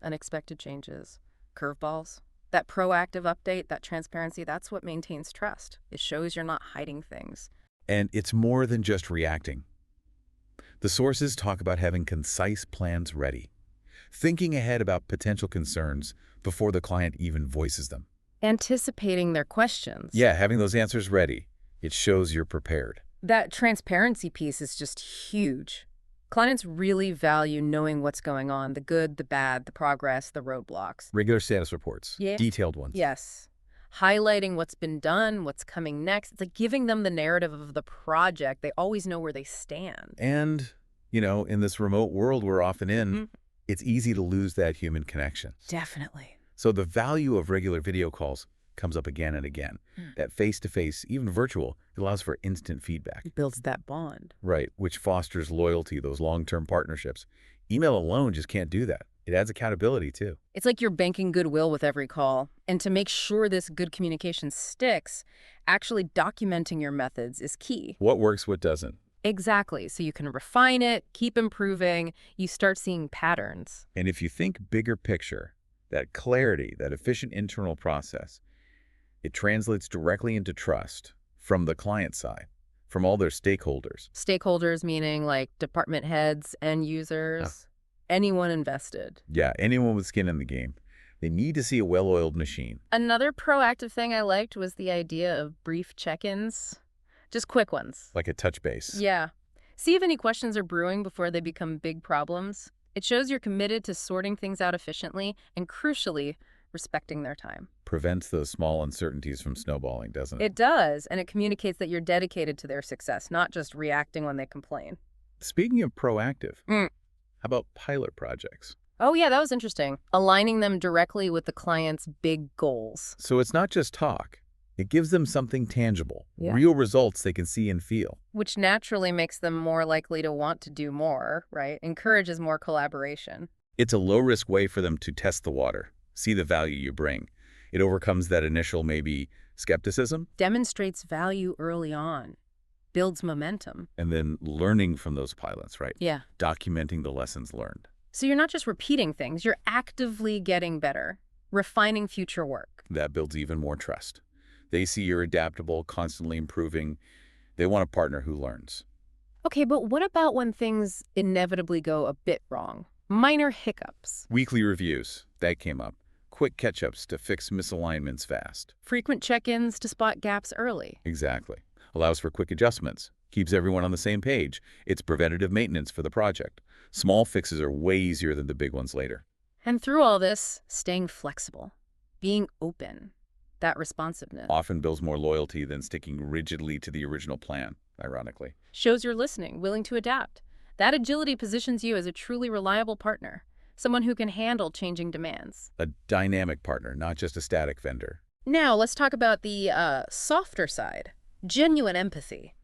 Unexpected changes, curveballs. That proactive update, that transparency, that's what maintains trust. It shows you're not hiding things. And it's more than just reacting. The sources talk about having concise plans ready, thinking ahead about potential concerns before the client even voices them. Anticipating their questions. Yeah, having those answers ready. It shows you're prepared. That transparency piece is just huge. Clients really value knowing what's going on, the good, the bad, the progress, the roadblocks. Regular status reports. Yeah. Detailed ones. Yes. highlighting what's been done, what's coming next. It's like giving them the narrative of the project. They always know where they stand. And, in this remote world we're often in, it's easy to lose that human connection. Definitely. So the value of regular video calls comes up again and again. That face-to-face, even virtual, it allows for instant feedback. It builds that bond. Right, which fosters loyalty, those long-term partnerships. Email alone just can't do that. It adds accountability, too. It's like you're banking goodwill with every call. And to make sure this good communication sticks, actually documenting your methods is key. What works, what doesn't. Exactly. So you can refine it, keep improving, you start seeing patterns. And if you think bigger picture, that clarity, that efficient internal process, it translates directly into trust from the client side, from all their stakeholders. Stakeholders meaning like department heads, end users, anyone invested. Yeah, anyone with skin in the game. They need to see a well-oiled machine. Another proactive thing I liked was the idea of brief check-ins. Just quick ones. Like a touch base. Yeah. See if any questions are brewing before they become big problems. It shows you're committed to sorting things out efficiently and, crucially, respecting their time. Prevents those small uncertainties from snowballing, doesn't it? It does, and it communicates that you're dedicated to their success, not just reacting when they complain. Speaking of proactive, how about pilot projects? Oh yeah, that was interesting. Aligning them directly with the client's big goals. So it's not just talk. It gives them something tangible, Yeah. real results they can see and feel. Which naturally makes them more likely to want to do more, right? Encourages more collaboration. It's a low-risk way for them to test the water, see the value you bring. It overcomes that initial, maybe, skepticism, Demonstrates value early on. Builds momentum. and then learning from those pilots, right? Yeah. Documenting the lessons learned. So you're not just repeating things, you're actively getting better, refining future work. That builds even more trust. They see you're adaptable, constantly improving. They want a partner who learns. Okay, but what about when things inevitably go a bit wrong? Minor hiccups. Weekly reviews, that came up. Quick catch-ups to fix misalignments fast. Frequent check-ins to spot gaps early. Exactly. Allows for quick adjustments. Keeps everyone on the same page. It's preventative maintenance for the project. Small fixes are way easier than the big ones later. And through all this, staying flexible, being open, that responsiveness. Often builds more loyalty than sticking rigidly to the original plan, ironically. Shows you're listening, willing to adapt. That agility positions you as a truly reliable partner, someone who can handle changing demands. A dynamic partner, not just a static vendor. Now, let's talk about the softer side, genuine empathy.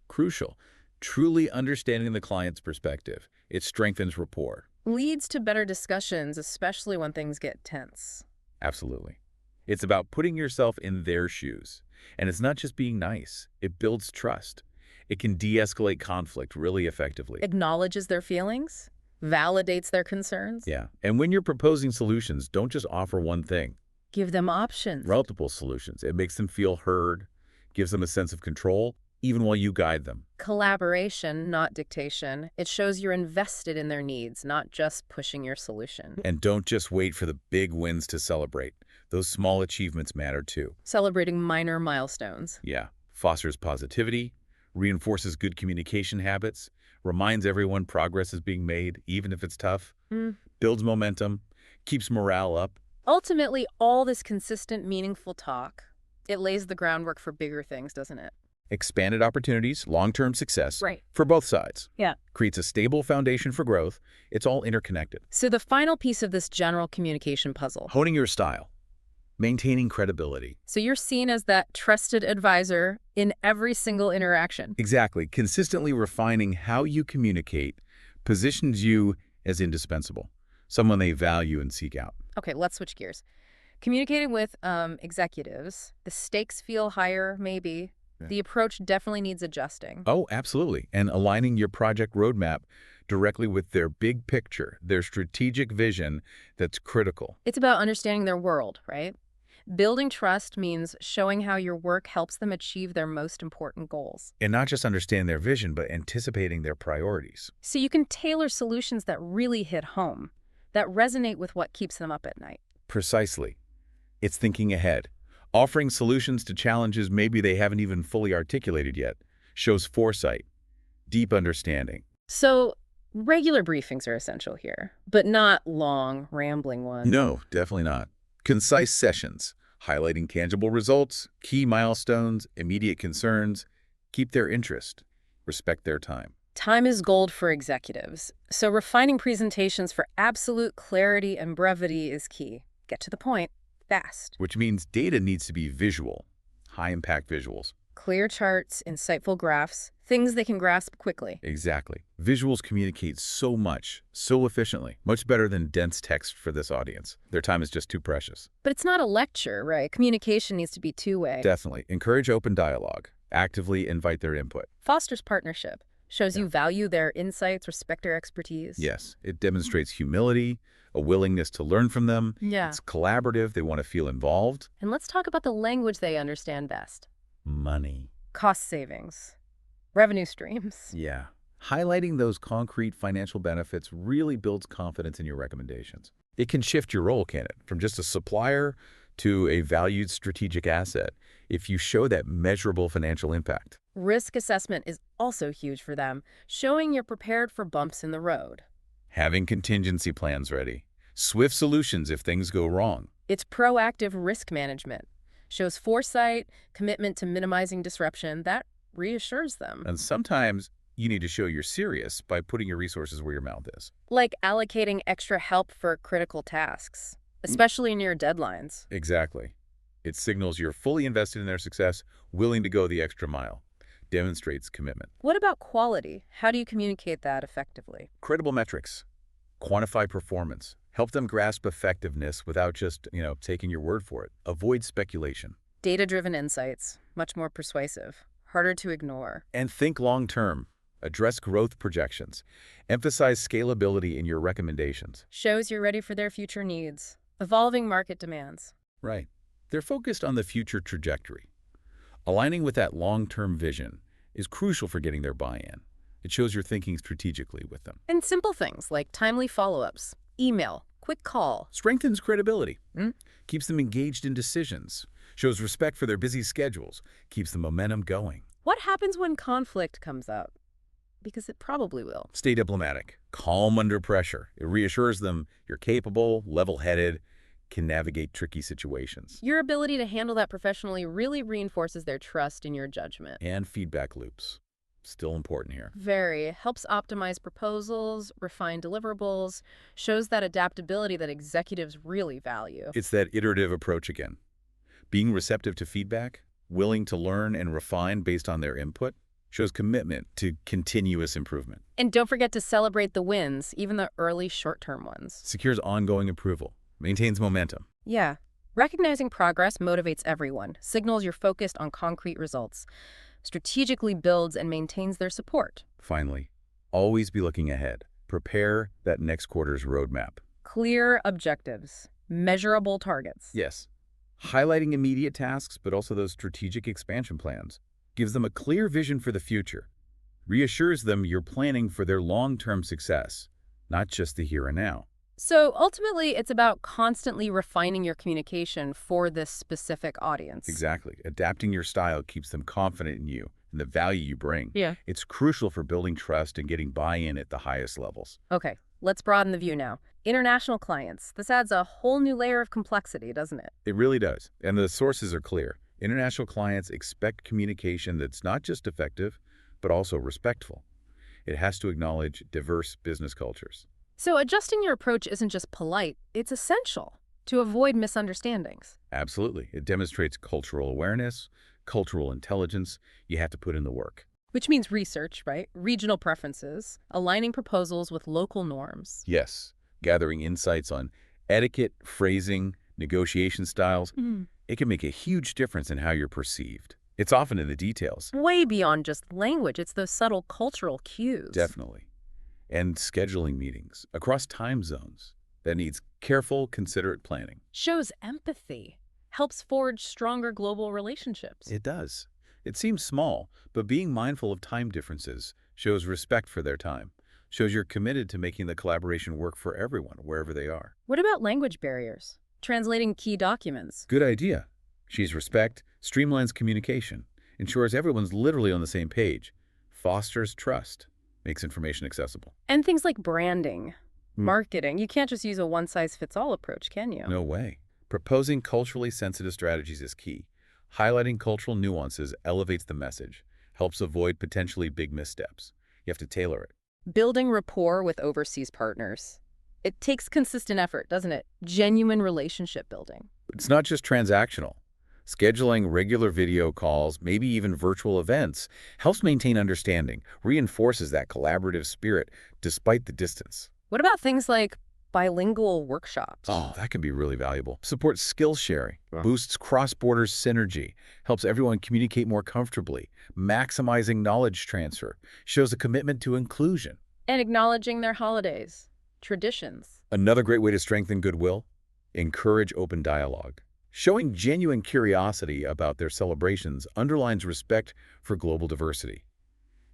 Crucial. Truly understanding the client's perspective. It strengthens rapport. Leads to better discussions, especially when things get tense. Absolutely. It's about putting yourself in their shoes. And it's not just being nice. It builds trust. It can de-escalate conflict really effectively. Acknowledges their feelings, validates their concerns. Yeah. And when you're proposing solutions, don't just offer one thing. Give them options. Multiple solutions. It makes them feel heard, gives them a sense of control, even while you guide them. Collaboration, not dictation. It shows you're invested in their needs, not just pushing your solution. And don't just wait for the big wins to celebrate. Those small achievements matter too. Celebrating minor milestones. Yeah. Fosters positivity, reinforces good communication habits, reminds everyone progress is being made, even if it's tough, builds momentum, keeps morale up. Ultimately, all this consistent, meaningful talk, it lays the groundwork for bigger things, doesn't it? Expanded opportunities, long-term success Right. for both sides. Yeah. Creates a stable foundation for growth. It's all interconnected. So the final piece of this general communication puzzle. Honing your style, maintaining credibility. So you're seen as that trusted advisor in every single interaction. Exactly. Consistently refining how you communicate positions you as indispensable, someone they value and seek out. Okay, let's switch gears. Communicating with executives, the stakes feel higher, maybe. Yeah. The approach definitely needs adjusting. Oh, absolutely. And aligning your project roadmap directly with their big picture, their strategic vision, that's critical. It's about understanding their world, right? Building trust means showing how your work helps them achieve their most important goals. And not just understanding their vision, but anticipating their priorities. So you can tailor solutions that really hit home, that resonate with what keeps them up at night. Precisely. It's thinking ahead. Offering solutions to challenges maybe they haven't even fully articulated yet shows foresight, deep understanding. So regular briefings are essential here, but not long, rambling ones. No, definitely not. Concise sessions, highlighting tangible results, key milestones, immediate concerns, keep their interest, respect their time. Time is gold for executives, so refining presentations for absolute clarity and brevity is key. Get to the point, fast. Which means data needs to be visual, high-impact visuals. Clear charts, insightful graphs, things they can grasp quickly. Exactly. Visuals communicate so much, so efficiently, much better than dense text for this audience. Their time is just too precious. But it's not a lecture, right? Communication needs to be two-way. Definitely. Encourage open dialogue. Actively invite their input. Fosters partnership. Shows you value their insights, respect their expertise. Yes, it demonstrates humility, a willingness to learn from them. Yeah. It's collaborative. They want to feel involved. And let's talk about the language they understand best. Money. Cost savings. Revenue streams. Yeah. Highlighting those concrete financial benefits really builds confidence in your recommendations. It can shift your role, can it? From just a supplier to a valued strategic asset if you show that measurable financial impact. Risk assessment is also huge for them, showing you're prepared for bumps in the road. Having contingency plans ready. Swift solutions if things go wrong. It's proactive risk management. Shows foresight, commitment to minimizing disruption. That reassures them. And sometimes you need to show you're serious by putting your resources where your mouth is. Like allocating extra help for critical tasks, especially near deadlines. Exactly. It signals you're fully invested in their success, willing to go the extra mile. Demonstrates commitment. What about quality? How do you communicate that effectively? Credible metrics. Quantify performance. Help them grasp effectiveness without just, taking your word for it. Avoid speculation. Data-driven insights, much more persuasive, harder to ignore. And think long-term. Address growth projections. Emphasize scalability in your recommendations. Shows you're ready for their future needs. Evolving market demands. Right. They're focused on the future trajectory. Aligning with that long-term vision is crucial for getting their buy-in. It shows you're thinking strategically with them. And simple things like timely follow-ups, email, quick call. Strengthens credibility. Keeps them engaged in decisions. Shows respect for their busy schedules. Keeps the momentum going. What happens when conflict comes up? Because it probably will. Stay diplomatic. Calm under pressure. It reassures them you're capable, level-headed, can navigate tricky situations. Your ability to handle that professionally really reinforces their trust in your judgment. And feedback loops. Still important here. Very. Helps optimize proposals, refine deliverables, shows that adaptability that executives really value. It's that iterative approach again. Being receptive to feedback, willing to learn and refine based on their input, shows commitment to continuous improvement. And don't forget to celebrate the wins, even the early short-term ones. Secures ongoing approval. Maintains momentum. Yeah. Recognizing progress motivates everyone, signals you're focused on concrete results, strategically builds and maintains their support. Finally, always be looking ahead. Prepare that next quarter's roadmap. Clear objectives, measurable targets. Yes. Highlighting immediate tasks, but also those strategic expansion plans, gives them a clear vision for the future. Reassures them you're planning for their long-term success, not just the here and now. So ultimately, it's about constantly refining your communication for this specific audience. Exactly. Adapting your style keeps them confident in you and the value you bring. Yeah. It's crucial for building trust and getting buy-in at the highest levels. Okay, let's broaden the view now. International clients. This adds a whole new layer of complexity, doesn't it? It really does. And the sources are clear. International clients expect communication that's not just effective, but also respectful. It has to acknowledge diverse business cultures. So adjusting your approach isn't just polite, it's essential to avoid misunderstandings. Absolutely. It demonstrates cultural awareness, cultural intelligence. You have to put in the work. Which means research, right? Regional preferences, aligning proposals with local norms. Yes. Gathering insights on etiquette, phrasing, negotiation styles. It can make a huge difference in how you're perceived. It's often in the details. Way beyond just language, it's those subtle cultural cues. Definitely. And scheduling meetings across time zones. That needs careful, considerate planning. Shows empathy, helps forge stronger global relationships. It does. It seems small, but being mindful of time differences shows respect for their time, shows you're committed to making the collaboration work for everyone, wherever they are. What about language barriers? Translating key documents. Good idea. Shows respect, streamlines communication, ensures everyone's literally on the same page, fosters trust, makes information accessible. And things like branding, marketing. You can't just use a one-size-fits-all approach, can you? No way. Proposing culturally sensitive strategies is key. Highlighting cultural nuances elevates the message, helps avoid potentially big missteps. You have to tailor it. Building rapport with overseas partners. It takes consistent effort, doesn't it? Genuine relationship building. It's not just transactional. Scheduling regular video calls, maybe even virtual events, helps maintain understanding, reinforces that collaborative spirit despite the distance. What about things like bilingual workshops? Oh, that can be really valuable. Supports skill sharing, boosts cross-border synergy, helps everyone communicate more comfortably, maximizing knowledge transfer, shows a commitment to inclusion. And acknowledging their holidays, traditions. Another great way to strengthen goodwill, encourage open dialogue. Showing genuine curiosity about their celebrations underlines respect for global diversity.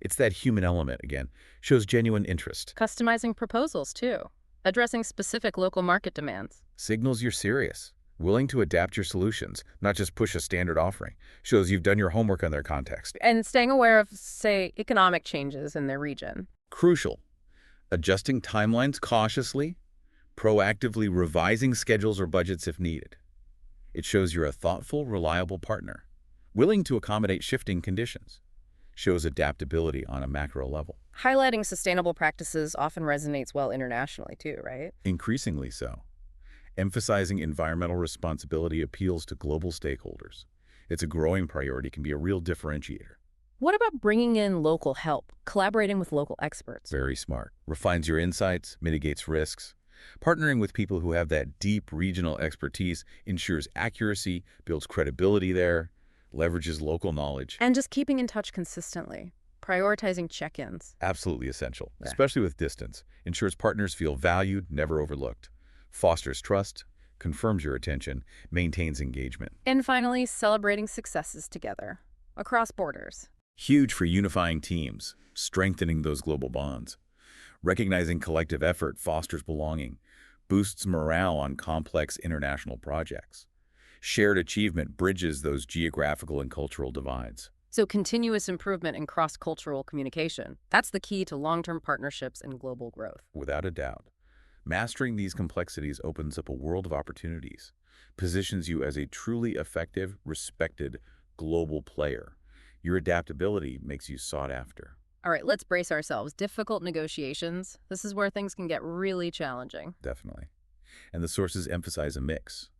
It's that human element, again, shows genuine interest. Customizing proposals, too. Addressing specific local market demands. Signals you're serious, willing to adapt your solutions, not just push a standard offering. Shows you've done your homework on their context. And staying aware of, say, economic changes in their region. Crucial. Adjusting timelines cautiously, proactively revising schedules or budgets if needed. It shows you're a thoughtful, reliable partner, willing to accommodate shifting conditions. Shows adaptability on a macro level. Highlighting sustainable practices often resonates well internationally too, right? Increasingly so. Emphasizing environmental responsibility appeals to global stakeholders. It's a growing priority, can be a real differentiator. What about bringing in local help, collaborating with local experts? Very smart. Refines your insights, mitigates risks. Partnering with people who have that deep regional expertise ensures accuracy, builds credibility there, leverages local knowledge. And just keeping in touch consistently, prioritizing check-ins. Absolutely essential, especially with distance. Ensures partners feel valued, never overlooked. Fosters trust, confirms your attention, maintains engagement. And finally, celebrating successes together, across borders. Huge for unifying teams, strengthening those global bonds. Recognizing collective effort fosters belonging, boosts morale on complex international projects. Shared achievement bridges those geographical and cultural divides. So continuous improvement in cross-cultural communication. That's the key to long-term partnerships and global growth. Without a doubt. Mastering these complexities opens up a world of opportunities, positions you as a truly effective, respected global player. Your adaptability makes you sought after. All right, let's brace ourselves. Difficult negotiations. This is where things can get really challenging. Definitely. And the sources emphasize a mix.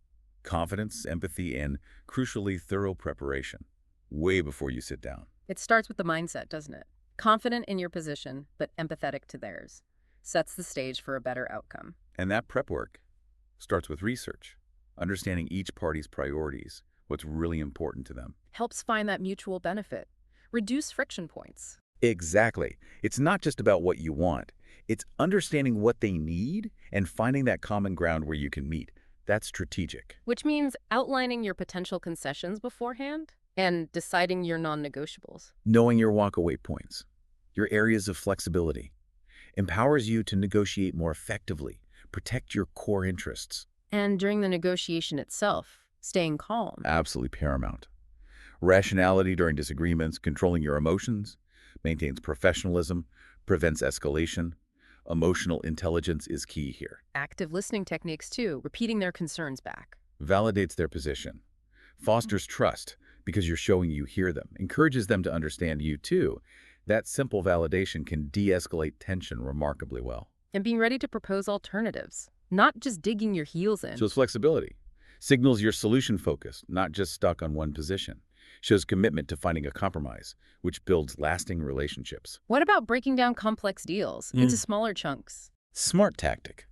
Confidence, empathy, and, crucially, thorough preparation, way before you sit down. It starts with the mindset, doesn't it? Confident in your position, but empathetic to theirs. Sets the stage for a better outcome. And that prep work starts with research, understanding each party's priorities, what's really important to them. Helps find that mutual benefit. Reduce friction points. Exactly. It's not just about what you want. It's understanding what they need and finding that common ground where you can meet. That's strategic. Which means outlining your potential concessions beforehand and deciding your non-negotiables. Knowing your walkaway points, your areas of flexibility, empowers you to negotiate more effectively, protect your core interests. And during the negotiation itself, staying calm. Absolutely paramount. Rationality during disagreements, controlling your emotions, maintains professionalism, prevents escalation. Emotional intelligence is key here. Active listening techniques too, repeating their concerns back. Validates their position. Fosters trust because you're showing you hear them. Encourages them to understand you too. That simple validation can de-escalate tension remarkably well. And being ready to propose alternatives, not just digging your heels in. Shows flexibility. Signals you're solution-focused, not just stuck on one position. Shows commitment to finding a compromise, which builds lasting relationships. What about breaking down complex deals into smaller chunks? Smart tactic.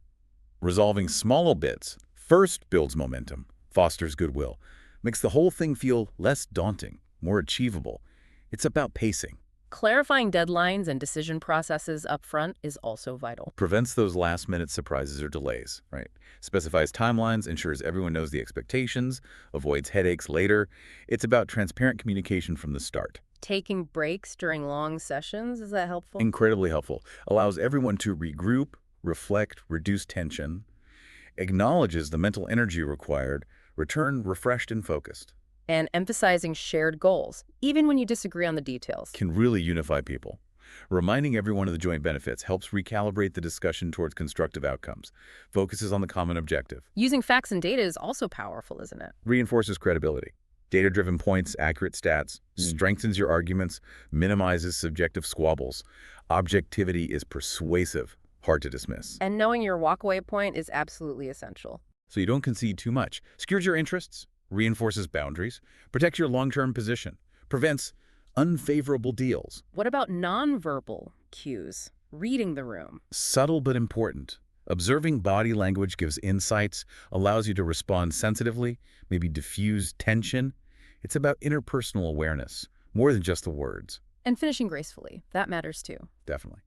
Resolving small bits first builds momentum, fosters goodwill, makes the whole thing feel less daunting, more achievable. It's about pacing. Clarifying deadlines and decision processes up front is also vital. Prevents those last-minute surprises or delays, right? Specifies timelines, ensures everyone knows the expectations, avoids headaches later. It's about transparent communication from the start. Taking breaks during long sessions, is that helpful? Incredibly helpful. Allows everyone to regroup, reflect, reduce tension, acknowledges the mental energy required, return refreshed and focused. And emphasizing shared goals, even when you disagree on the details. Can really unify people. Reminding everyone of the joint benefits helps recalibrate the discussion towards constructive outcomes, focuses on the common objective, Using facts and data is also powerful, isn't it? reinforces credibility. Data-driven points, accurate stats, strengthens your arguments, minimizes subjective squabbles. Objectivity is persuasive, hard to dismiss. And knowing your walkaway point is absolutely essential. So you don't concede too much. Secures your interests, reinforces boundaries, protects your long-term position, prevents unfavorable deals. What about nonverbal cues? Reading the room. Subtle but important. Observing body language gives insights, allows you to respond sensitively, maybe diffuse tension. It's about interpersonal awareness, more than just the words. And finishing gracefully. That matters too. Definitely.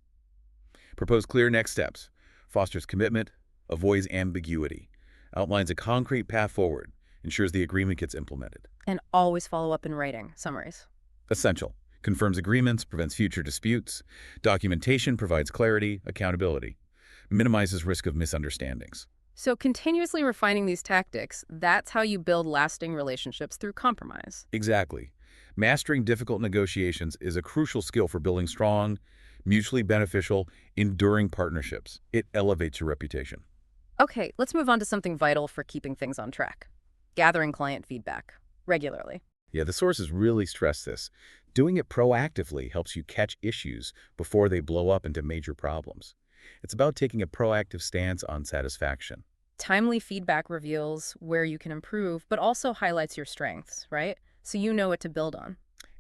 Propose clear next steps, fosters commitment, avoids ambiguity, outlines a concrete path forward, ensures the agreement gets implemented. And always follow up in writing. Summaries. Essential. Confirms agreements, prevents future disputes. Documentation provides clarity, accountability. Minimizes risk of misunderstandings. So continuously refining these tactics, that's how you build lasting relationships through compromise. Exactly. Mastering difficult negotiations is a crucial skill for building strong, mutually beneficial, enduring partnerships. It elevates your reputation. Okay, let's move on to something vital for keeping things on track. Gathering client feedback regularly. Yeah, the sources really stress this. Doing it proactively helps you catch issues before they blow up into major problems. It's about taking a proactive stance on satisfaction. Timely feedback reveals where you can improve, but also highlights your strengths, right? So you know what to build on.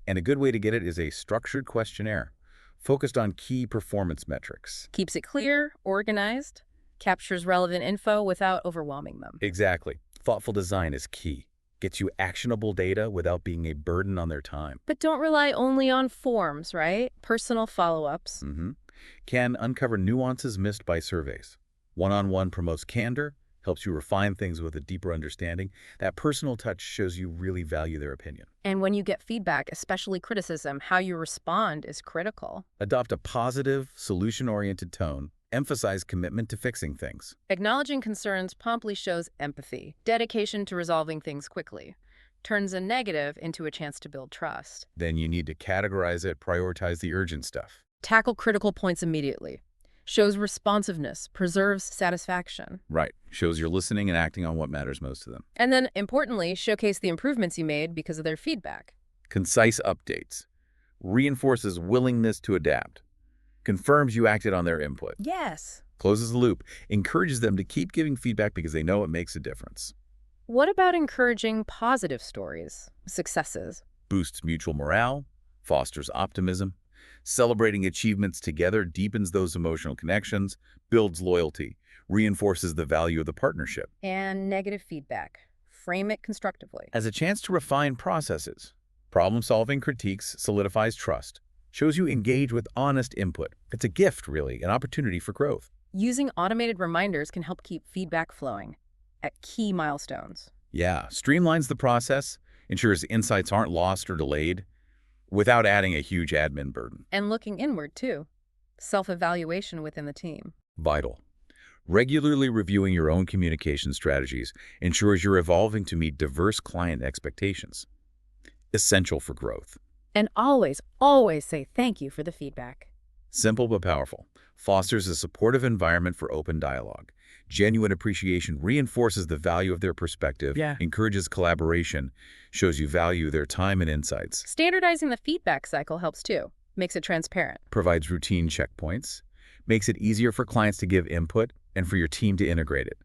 And a good way to get it is a structured questionnaire, focused on key performance metrics. Keeps it clear, organized, captures relevant info without overwhelming them. Exactly. Thoughtful design is key. Gets you actionable data without being a burden on their time. But don't rely only on forms, right? Personal follow-ups. Can uncover nuances missed by surveys. One-on-one promotes candor, helps you refine things with a deeper understanding. That personal touch shows you really value their opinion. And when you get feedback, especially criticism, how you respond is critical. Adopt a positive, solution-oriented tone. Emphasize commitment to fixing things. Acknowledging concerns promptly shows empathy, dedication to resolving things quickly, turns a negative into a chance to build trust. Then you need to categorize it, prioritize the urgent stuff. Tackle critical points immediately. Shows responsiveness, preserves satisfaction. Right. Shows you're listening and acting on what matters most to them. And then, importantly, showcase the improvements you made because of their feedback. Concise updates. Reinforces willingness to adapt. Confirms you acted on their input. Yes. Closes the loop. Encourages them to keep giving feedback because they know it makes a difference. What about encouraging positive stories, successes? Boosts mutual morale. Fosters optimism. Celebrating achievements together deepens those emotional connections, builds loyalty, reinforces the value of the partnership. And negative feedback. Frame it constructively. As a chance to refine processes. Problem-solving critiques solidifies trust. Shows you engage with honest input. It's a gift, really, an opportunity for growth. Using automated reminders can help keep feedback flowing at key milestones. Yeah, streamlines the process, ensures insights aren't lost or delayed, without adding a huge admin burden. And looking inward, too. Self-evaluation within the team. Vital. Regularly reviewing your own communication strategies ensures you're evolving to meet diverse client expectations. Essential for growth. And always, always say thank you for the feedback. Simple but powerful. Fosters a supportive environment for open dialogue. Genuine appreciation reinforces the value of their perspective, encourages collaboration, shows you value their time and insights. Standardizing the feedback cycle helps too. Makes it transparent. Provides routine checkpoints. Makes it easier for clients to give input and for your team to integrate it.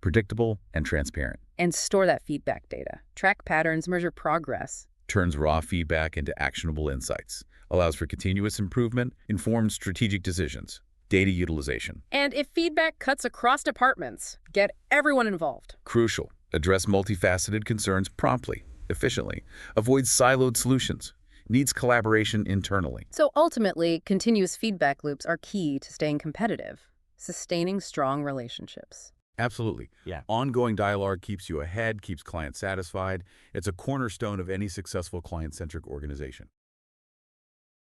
Predictable and transparent. And store that feedback data. Track patterns, measure progress. Turns raw feedback into actionable insights. Allows for continuous improvement, informed strategic decisions. Data utilization. And if feedback cuts across departments, get everyone involved. Crucial. Address multifaceted concerns promptly, efficiently. Avoid siloed solutions. Needs collaboration internally. So ultimately, continuous feedback loops are key to staying competitive, sustaining strong relationships. Absolutely. Ongoing dialogue keeps you ahead, keeps clients satisfied. It's a cornerstone of any successful client-centric organization.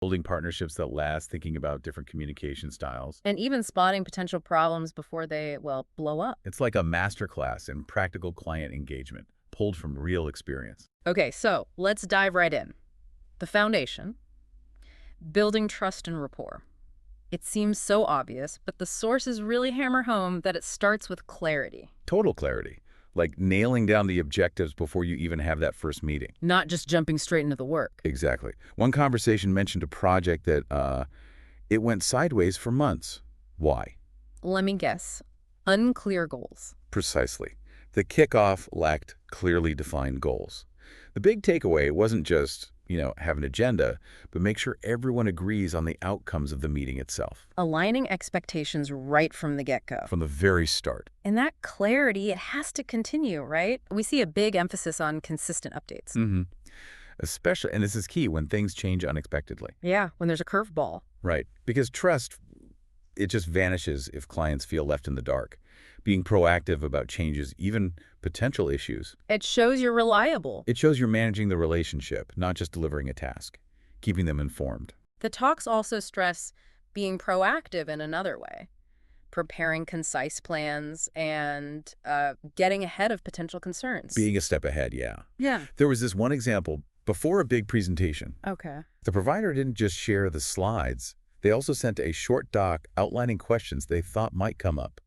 Building partnerships that last, thinking about different communication styles. And even spotting potential problems before they, well, blow up. It's like a masterclass in practical client engagement, pulled from real experience. Okay, so let's dive right in. The foundation. Building trust and rapport. It seems so obvious, but the sources really hammer home that it starts with clarity. Total clarity. Like nailing down the objectives before you even have that first meeting. Not just jumping straight into the work. Exactly. One conversation mentioned a project that it went sideways for months. Why? Let me guess. Unclear goals. Precisely. The kickoff lacked clearly defined goals. The big takeaway wasn't just, have an agenda, but make sure everyone agrees on the outcomes of the meeting itself. Aligning expectations right from the get-go. From the very start. And that clarity, it has to continue, right? We see a big emphasis on consistent updates. Especially, and this is key, when things change unexpectedly. Yeah, when there's a curveball. Right. Because trust, it just vanishes if clients feel left in the dark. Being proactive about changes, even potential issues. It shows you're reliable. It shows you're managing the relationship, not just delivering a task, keeping them informed. The talks also stress being proactive in another way, preparing concise plans and getting ahead of potential concerns. Being a step ahead, yeah. Yeah. There was this one example before a big presentation. Okay. The provider didn't just share the slides. They also sent a short doc outlining questions they thought might come up,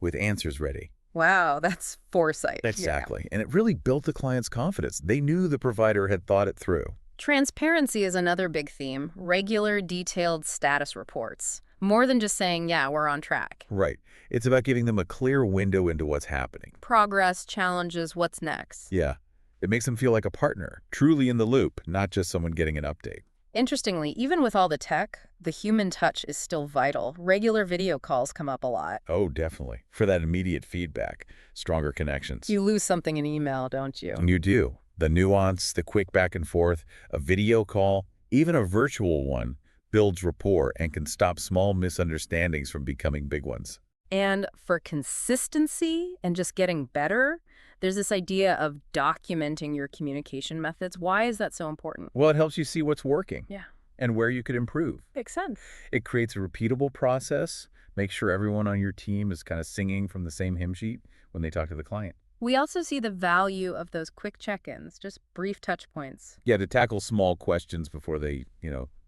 with answers ready. Wow, that's foresight. Exactly. And it really built the client's confidence. They knew the provider had thought it through. Transparency is another big theme. Regular, detailed status reports. More than just saying, yeah, we're on track. Right. It's about giving them a clear window into what's happening. Progress, challenges, what's next. Yeah. It makes them feel like a partner, truly in the loop, not just someone getting an update. Interestingly, even with all the tech, the human touch is still vital. Regular video calls come up a lot. Oh, definitely. For that immediate feedback, stronger connections. You lose something in email, don't you? You do. The nuance, the quick back and forth, a video call, even a virtual one, builds rapport and can stop small misunderstandings from becoming big ones. And for consistency and just getting better, there's this idea of documenting your communication methods. Why is that so important? Well, it helps you see what's working. Yeah. And where you could improve. Makes sense. It creates a repeatable process, makes sure everyone on your team is kind of singing from the same hymn sheet when they talk to the client. We also see the value of those quick check-ins, just brief touch points. Yeah, to tackle small questions before they,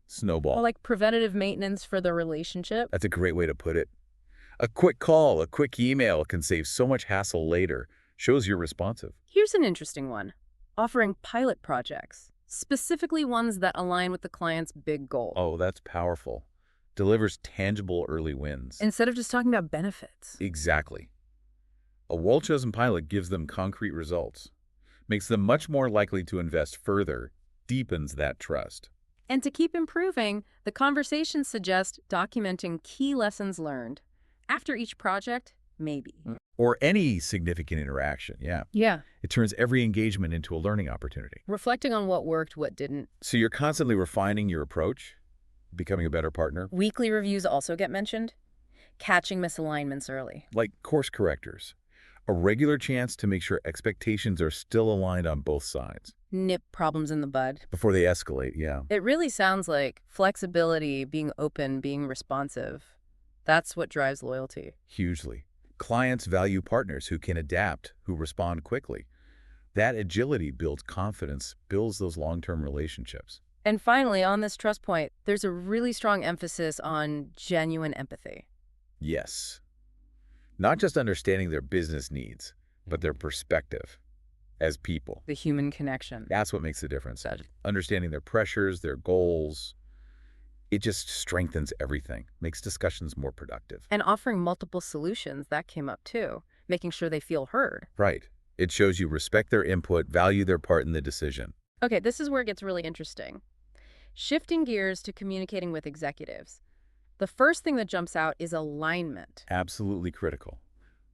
snowball. Well, like preventative maintenance for the relationship. That's a great way to put it. A quick call, a quick email can save so much hassle later. Shows you're responsive. Here's an interesting one. Offering pilot projects, specifically ones that align with the client's big goal. Oh, that's powerful. Delivers tangible early wins. Instead of just talking about benefits. Exactly. A well-chosen pilot gives them concrete results, makes them much more likely to invest further, deepens that trust. And to keep improving, the conversations suggest documenting key lessons learned. After each project, maybe. Or any significant interaction, yeah. Yeah. It turns every engagement into a learning opportunity. Reflecting on what worked, what didn't. So you're constantly refining your approach, becoming a better partner. Weekly reviews also get mentioned. Catching misalignments early. Like course correctors. A regular chance to make sure expectations are still aligned on both sides. Nip problems in the bud. Before they escalate, yeah. It really sounds like flexibility, being open, being responsive. That's what drives loyalty. Hugely. Clients value partners who can adapt, who respond quickly. That agility builds confidence, builds those long-term relationships. And finally, on this trust point, there's a really strong emphasis on genuine empathy. Yes. Not just understanding their business needs, but their perspective as people. The human connection. That's what makes the difference. Understanding their pressures, their goals, it just strengthens everything, makes discussions more productive. And offering multiple solutions, that came up too, making sure they feel heard. Right. It shows you respect their input, value their part in the decision. Okay, this is where it gets really interesting. Shifting gears to communicating with executives. The first thing that jumps out is alignment. Absolutely critical.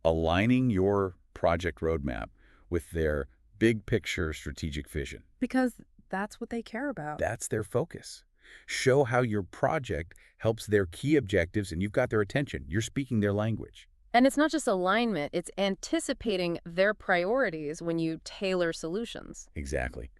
Aligning your project roadmap with their big picture strategic vision. Because that's what they care about. That's their focus. Show how your project helps their key objectives and you've got their attention. You're speaking their language. And it's not just alignment, it's anticipating their priorities when you tailor solutions. Exactly.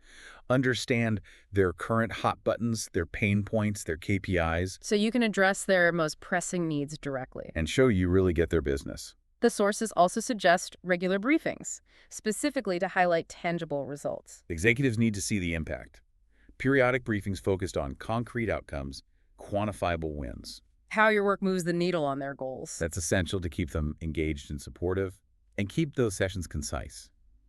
Understand their current hot buttons, their pain points, their KPIs. So you can address their most pressing needs directly. And show you really get their business. The sources also suggest regular briefings, specifically to highlight tangible results. Executives need to see the impact. Periodic briefings focused on concrete outcomes quantifiable wins. How your work moves the needle on their goals. That's essential to keep them engaged and supportive, and keep those sessions concise.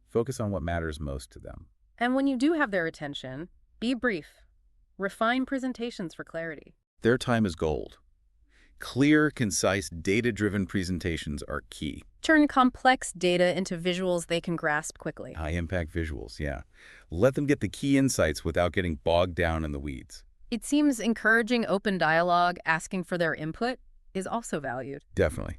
Focus on what matters most to them. And when you do have their attention, be brief. Refine presentations for clarity. Their time is gold. Clear, concise, data-driven presentations are key. Turn complex data into visuals they can grasp quickly. High-impact visuals, yeah. Let them get the key insights without getting bogged down in the weeds. It seems encouraging open dialogue, asking for their input, is also valued. Definitely.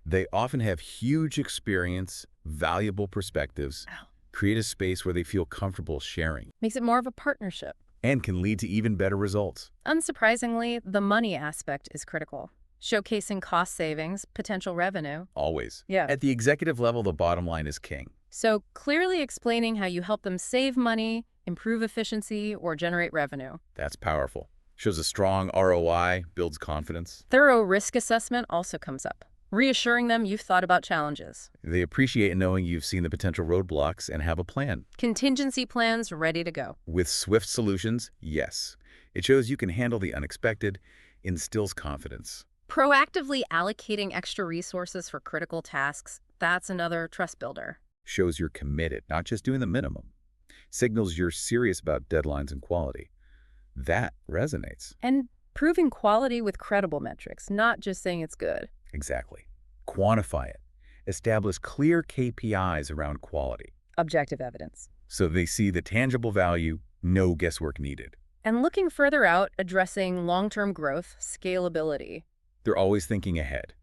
They often have huge experience, valuable perspectives, create a space where they feel comfortable sharing, Makes it more of a partnership. and can lead to even better results. Unsurprisingly, the money aspect is critical. Showcasing cost savings, potential revenue. Always. Yeah. At the executive level, the bottom line is king. So clearly explaining how you help them save money, improve efficiency, or generate revenue. That's powerful. Shows a strong ROI, builds confidence. Thorough risk assessment also comes up, reassuring them you've thought about challenges. They appreciate knowing you've seen the potential roadblocks and have a plan. Contingency plans ready to go. With swift solutions, yes. It shows you can handle the unexpected, instills confidence. Proactively allocating extra resources for critical tasks, that's another trust builder. Shows you're committed, not just doing the minimum. Signals you're serious about deadlines and quality. That resonates. And proving quality with credible metrics, not just saying it's good. Exactly. Quantify it. Establish clear KPIs around quality. Objective evidence. So they see the tangible value, no guesswork needed. And looking further out, addressing long-term growth, scalability. They're always thinking ahead.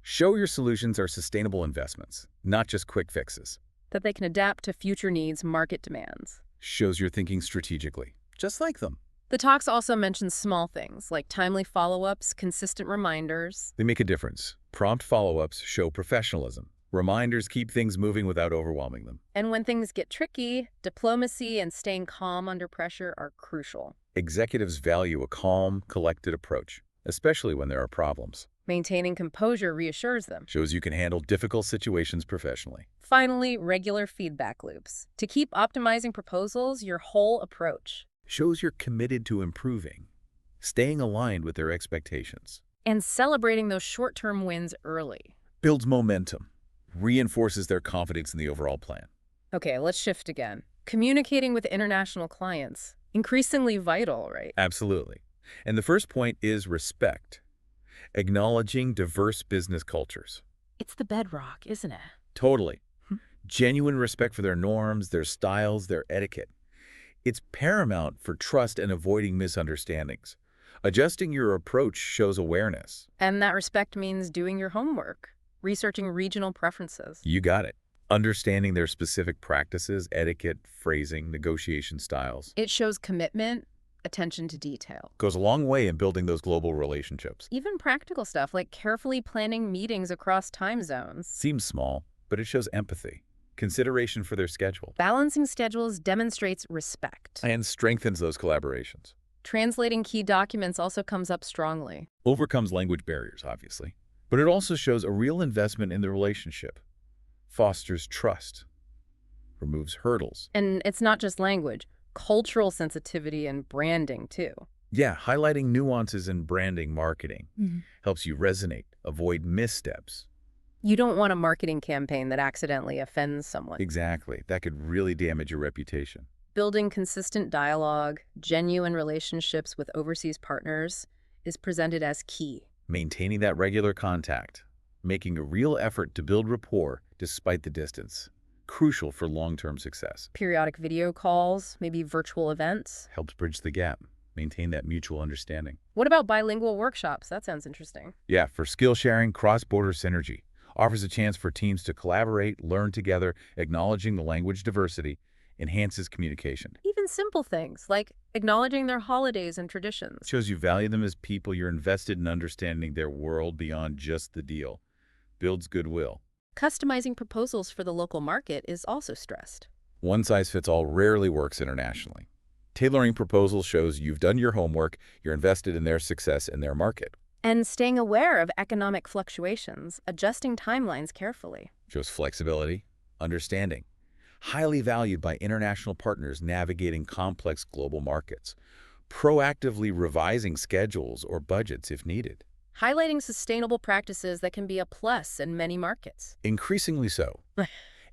Show your solutions are sustainable investments, not just quick fixes. That they can adapt to future needs, market demands. Shows you're thinking strategically, just like them. The talks also mention small things like timely follow-ups, consistent reminders. They make a difference. Prompt follow-ups show professionalism. Reminders keep things moving without overwhelming them. And when things get tricky, diplomacy and staying calm under pressure are crucial. Executives value a calm, collected approach, especially when there are problems. Maintaining composure reassures them. Shows you can handle difficult situations professionally. Finally, regular feedback loops. To keep optimizing proposals, your whole approach. Shows you're committed to improving, staying aligned with their expectations. And celebrating those short-term wins early. Builds momentum, reinforces their confidence in the overall plan. Okay, let's shift again. Communicating with international clients. Increasingly vital, right? Absolutely. And the first point is respect. Acknowledging diverse business cultures. It's the bedrock, isn't it? Totally. Genuine respect for their norms, their styles, their etiquette. It's paramount for trust and avoiding misunderstandings. Adjusting your approach shows awareness. And that respect means doing your homework, researching regional preferences. You got it. Understanding their specific practices, etiquette, phrasing, negotiation styles. It shows commitment, attention to detail. Goes a long way in building those global relationships. Even practical stuff like carefully planning meetings across time zones. Seems small, but it shows empathy, consideration for their schedule, Balancing schedules demonstrates respect. and strengthens those collaborations. Translating key documents also comes up strongly. Overcomes language barriers, obviously, but it also shows a real investment in the relationship, fosters trust, removes hurdles. And it's not just language, cultural sensitivity and branding too. Yeah, highlighting nuances in branding marketing helps you resonate, avoid missteps. You don't want a marketing campaign that accidentally offends someone. Exactly. That could really damage your reputation. Building consistent dialogue, genuine relationships with overseas partners is presented as key. Maintaining that regular contact, making a real effort to build rapport despite the distance, crucial for long-term success. Periodic video calls, maybe virtual events. Helps bridge the gap, maintain that mutual understanding. What about bilingual workshops? That sounds interesting. Yeah, for skill sharing, cross-border synergy. Offers a chance for teams to collaborate, learn together, acknowledging the language diversity, enhances communication. Even simple things like acknowledging their holidays and traditions. Shows you value them as people, you're invested in understanding their world beyond just the deal. Builds goodwill. Customizing proposals for the local market is also stressed. One-size-fits-all rarely works internationally. Tailoring proposals shows you've done your homework, you're invested in their success in their market. And staying aware of economic fluctuations, adjusting timelines carefully. Shows flexibility, understanding. Highly valued by international partners navigating complex global markets. proactively revising schedules or budgets if needed. Highlighting sustainable practices that can be a plus in many markets. Increasingly so.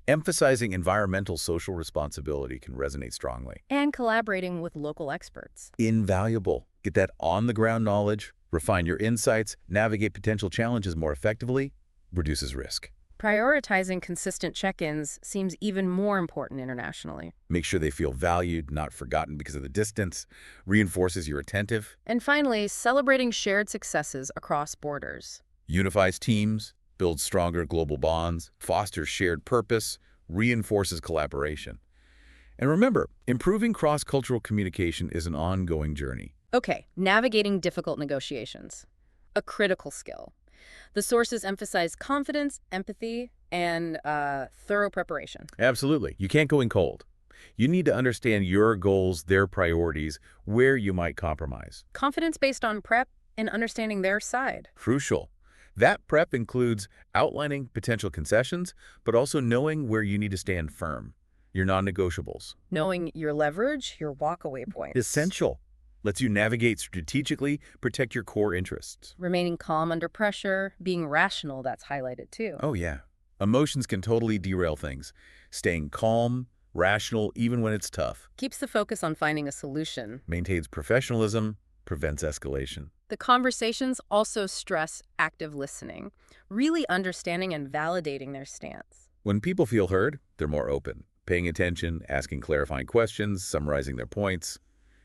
Emphasizing environmental social responsibility can resonate strongly. And collaborating with local experts. Invaluable. Get that on-the-ground knowledge, refine your insights, navigate potential challenges more effectively, reduces risk. Prioritizing consistent check-ins seems even more important internationally. Make sure they feel valued, not forgotten because of the distance, reinforces you're attentive. And finally, celebrating shared successes across borders. Unifies teams, builds stronger global bonds, fosters shared purpose, reinforces collaboration. And remember, improving cross-cultural communication is an ongoing journey. Okay, navigating difficult negotiations. A critical skill. The sources emphasize confidence, empathy, and thorough preparation. Absolutely. You can't go in cold. You need to understand your goals, their priorities, where you might compromise. Confidence based on prep and understanding their side. Crucial. That prep includes outlining potential concessions, but also knowing where you need to stand firm, your non-negotiables. Knowing your leverage, your walkaway points. Essential. Lets you navigate strategically, protect your core interests. Remaining calm under pressure, being rational, that's highlighted too. Oh, yeah. Emotions can totally derail things. Staying calm, rational, even when it's tough. Keeps the focus on finding a solution. Maintains professionalism, prevents escalation. The conversations also stress active listening, really understanding and validating their stance. When people feel heard, they're more open, paying attention, asking clarifying questions, summarizing their points.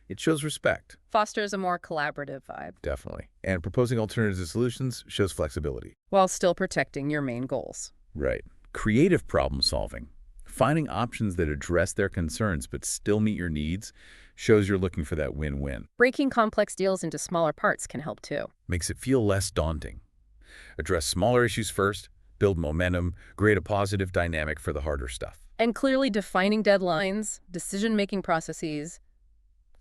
It shows respect. Fosters a more collaborative vibe. Definitely. And proposing alternative solutions shows flexibility. While still protecting your main goals. Right. Creative problem solving. Finding options that address their concerns but still meet your needs shows you're looking for that win-win. Breaking complex deals into smaller parts can help too. Makes it feel less daunting. Address smaller issues first, build momentum, create a positive dynamic for the harder stuff. And clearly defining deadlines, decision-making processes,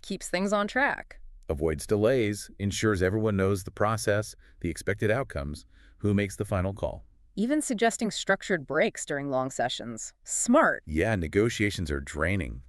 keeps things on track. Avoids delays, ensures everyone knows the process, the expected outcomes, who makes the final call. Even suggesting structured breaks during long sessions. Smart. Yeah, negotiations are draining.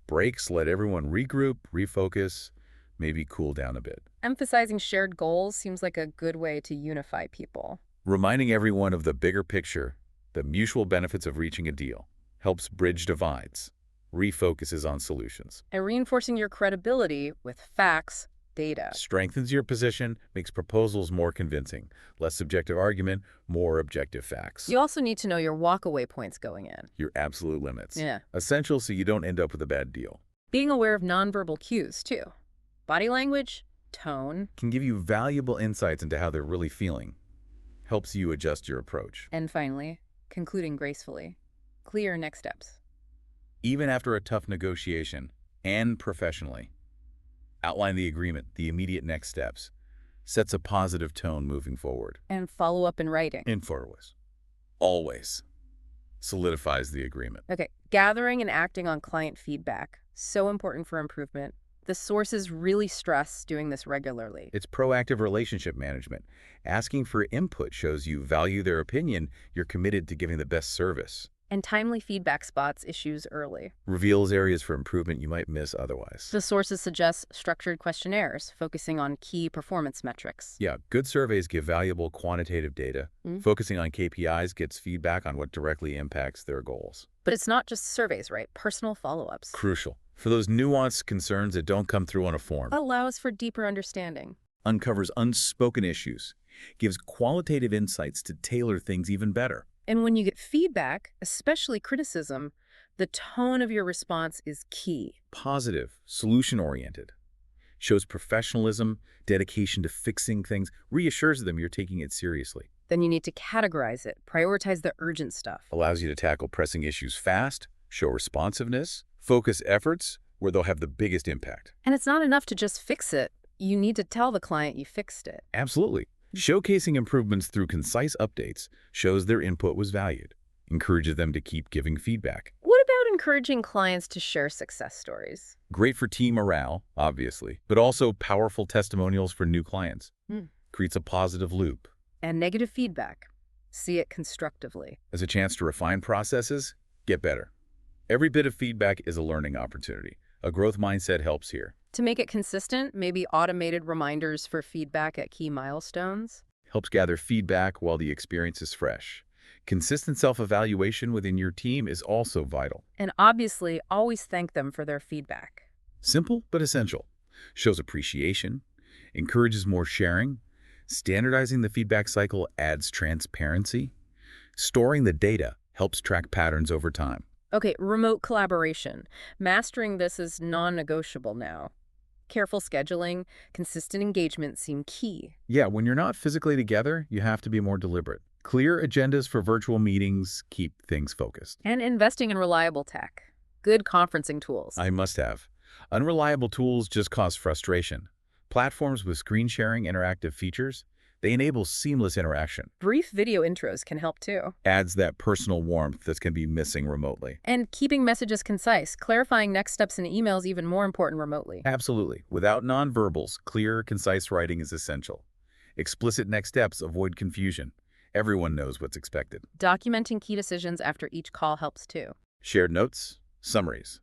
Breaks let everyone regroup, refocus, maybe cool down a bit. Emphasizing shared goals seems like a good way to unify people. Reminding everyone of the bigger picture, the mutual benefits of reaching a deal, helps bridge divides, refocuses on solutions. And reinforcing your credibility with facts, data. Strengthens your position, makes proposals more convincing. Less subjective argument, more objective facts. You also need to know your walkaway points going in. Your absolute limits. Yeah. Essential so you don't end up with a bad deal. Being aware of nonverbal cues, too. Body language, tone. Can give you valuable insights into how they're really feeling. Helps you adjust your approach. And finally, concluding gracefully. Clear next steps. Even after a tough negotiation, and professionally. Outline the agreement, the immediate next steps. Sets a positive tone moving forward. And follow up in writing. In forwards. Always. Solidifies the agreement. Okay, gathering and acting on client feedback. So important for improvement. The sources really stress doing this regularly. It's proactive relationship management. Asking for input shows you value their opinion, you're committed to giving the best service. And timely feedback spots issues early. Reveals areas for improvement you might miss otherwise. The sources suggest structured questionnaires focusing on key performance metrics. Yeah, good surveys give valuable quantitative data. Focusing on KPIs gets feedback on what directly impacts their goals. But it's not just surveys, right? Personal follow-ups. Crucial. For those nuanced concerns that don't come through on a form. Allows for deeper understanding. Uncovers unspoken issues. Gives qualitative insights to tailor things even better. And when you get feedback, especially criticism, the tone of your response is key. Positive, solution-oriented. Shows professionalism, dedication to fixing things, reassures them you're taking it seriously. Then you need to categorize it, prioritize the urgent stuff. Allows you to tackle pressing issues fast, show responsiveness, focus efforts where they'll have the biggest impact. And it's not enough to just fix it. You need to tell the client you fixed it. Absolutely. Showcasing improvements through concise updates shows their input was valued, encourages them to keep giving feedback. What about encouraging clients to share success stories? Great for team morale, obviously, but also powerful testimonials for new clients. Creates a positive loop. And negative feedback. See it constructively. As a chance to refine processes, get better. Every bit of feedback is a learning opportunity. A growth mindset helps here. To make it consistent, maybe automated reminders for feedback at key milestones. Helps gather feedback while the experience is fresh. Consistent self-evaluation within your team is also vital. And obviously, always thank them for their feedback. Simple but essential. Shows appreciation, encourages more sharing. Standardizing the feedback cycle adds transparency. Storing the data helps track patterns over time. Okay, remote collaboration. Mastering this is non-negotiable now. Careful scheduling, consistent engagement seem key. Yeah, when you're not physically together, you have to be more deliberate. Clear agendas for virtual meetings keep things focused. And investing in reliable tech. Good conferencing tools. I must have. Unreliable tools just cause frustration. Platforms with screen sharing interactive features, they enable seamless interaction. Brief video intros can help too. Adds that personal warmth that can be missing remotely. And keeping messages concise, clarifying next steps in emails even more important remotely. Absolutely. Without nonverbals, clear, concise writing is essential. Explicit next steps avoid confusion. Everyone knows what's expected. Documenting key decisions after each call helps too. Shared notes, summaries.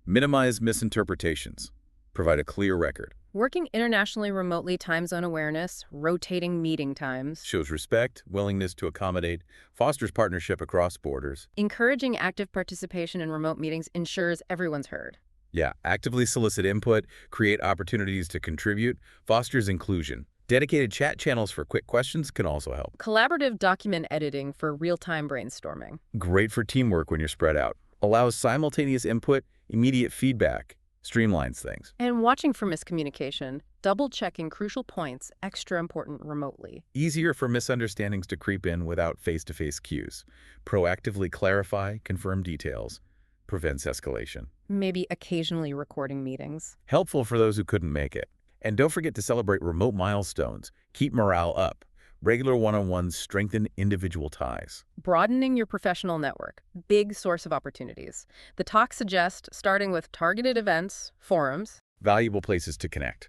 Minimize misinterpretations. Provide a clear record. Working internationally remotely, time zone awareness, rotating meeting times. Shows respect, willingness to accommodate, fosters partnership across borders. Encouraging active participation in remote meetings ensures everyone's heard. Yeah, actively solicit input, create opportunities to contribute, fosters inclusion. Dedicated chat channels for quick questions can also help. Collaborative document editing for real-time brainstorming. Great for teamwork when you're spread out. Allows simultaneous input, immediate feedback. Streamlines things. And watching for miscommunication, double-checking crucial points, extra important remotely. Easier for misunderstandings to creep in without face-to-face cues. Proactively clarify, confirm details. Prevents escalation. Maybe occasionally recording meetings. Helpful for those who couldn't make it. And don't forget to celebrate remote milestones. Keep morale up. Regular one-on-ones strengthen individual ties. Broadening your professional network, big source of opportunities. The talks suggest starting with targeted events, forums. Valuable places to connect.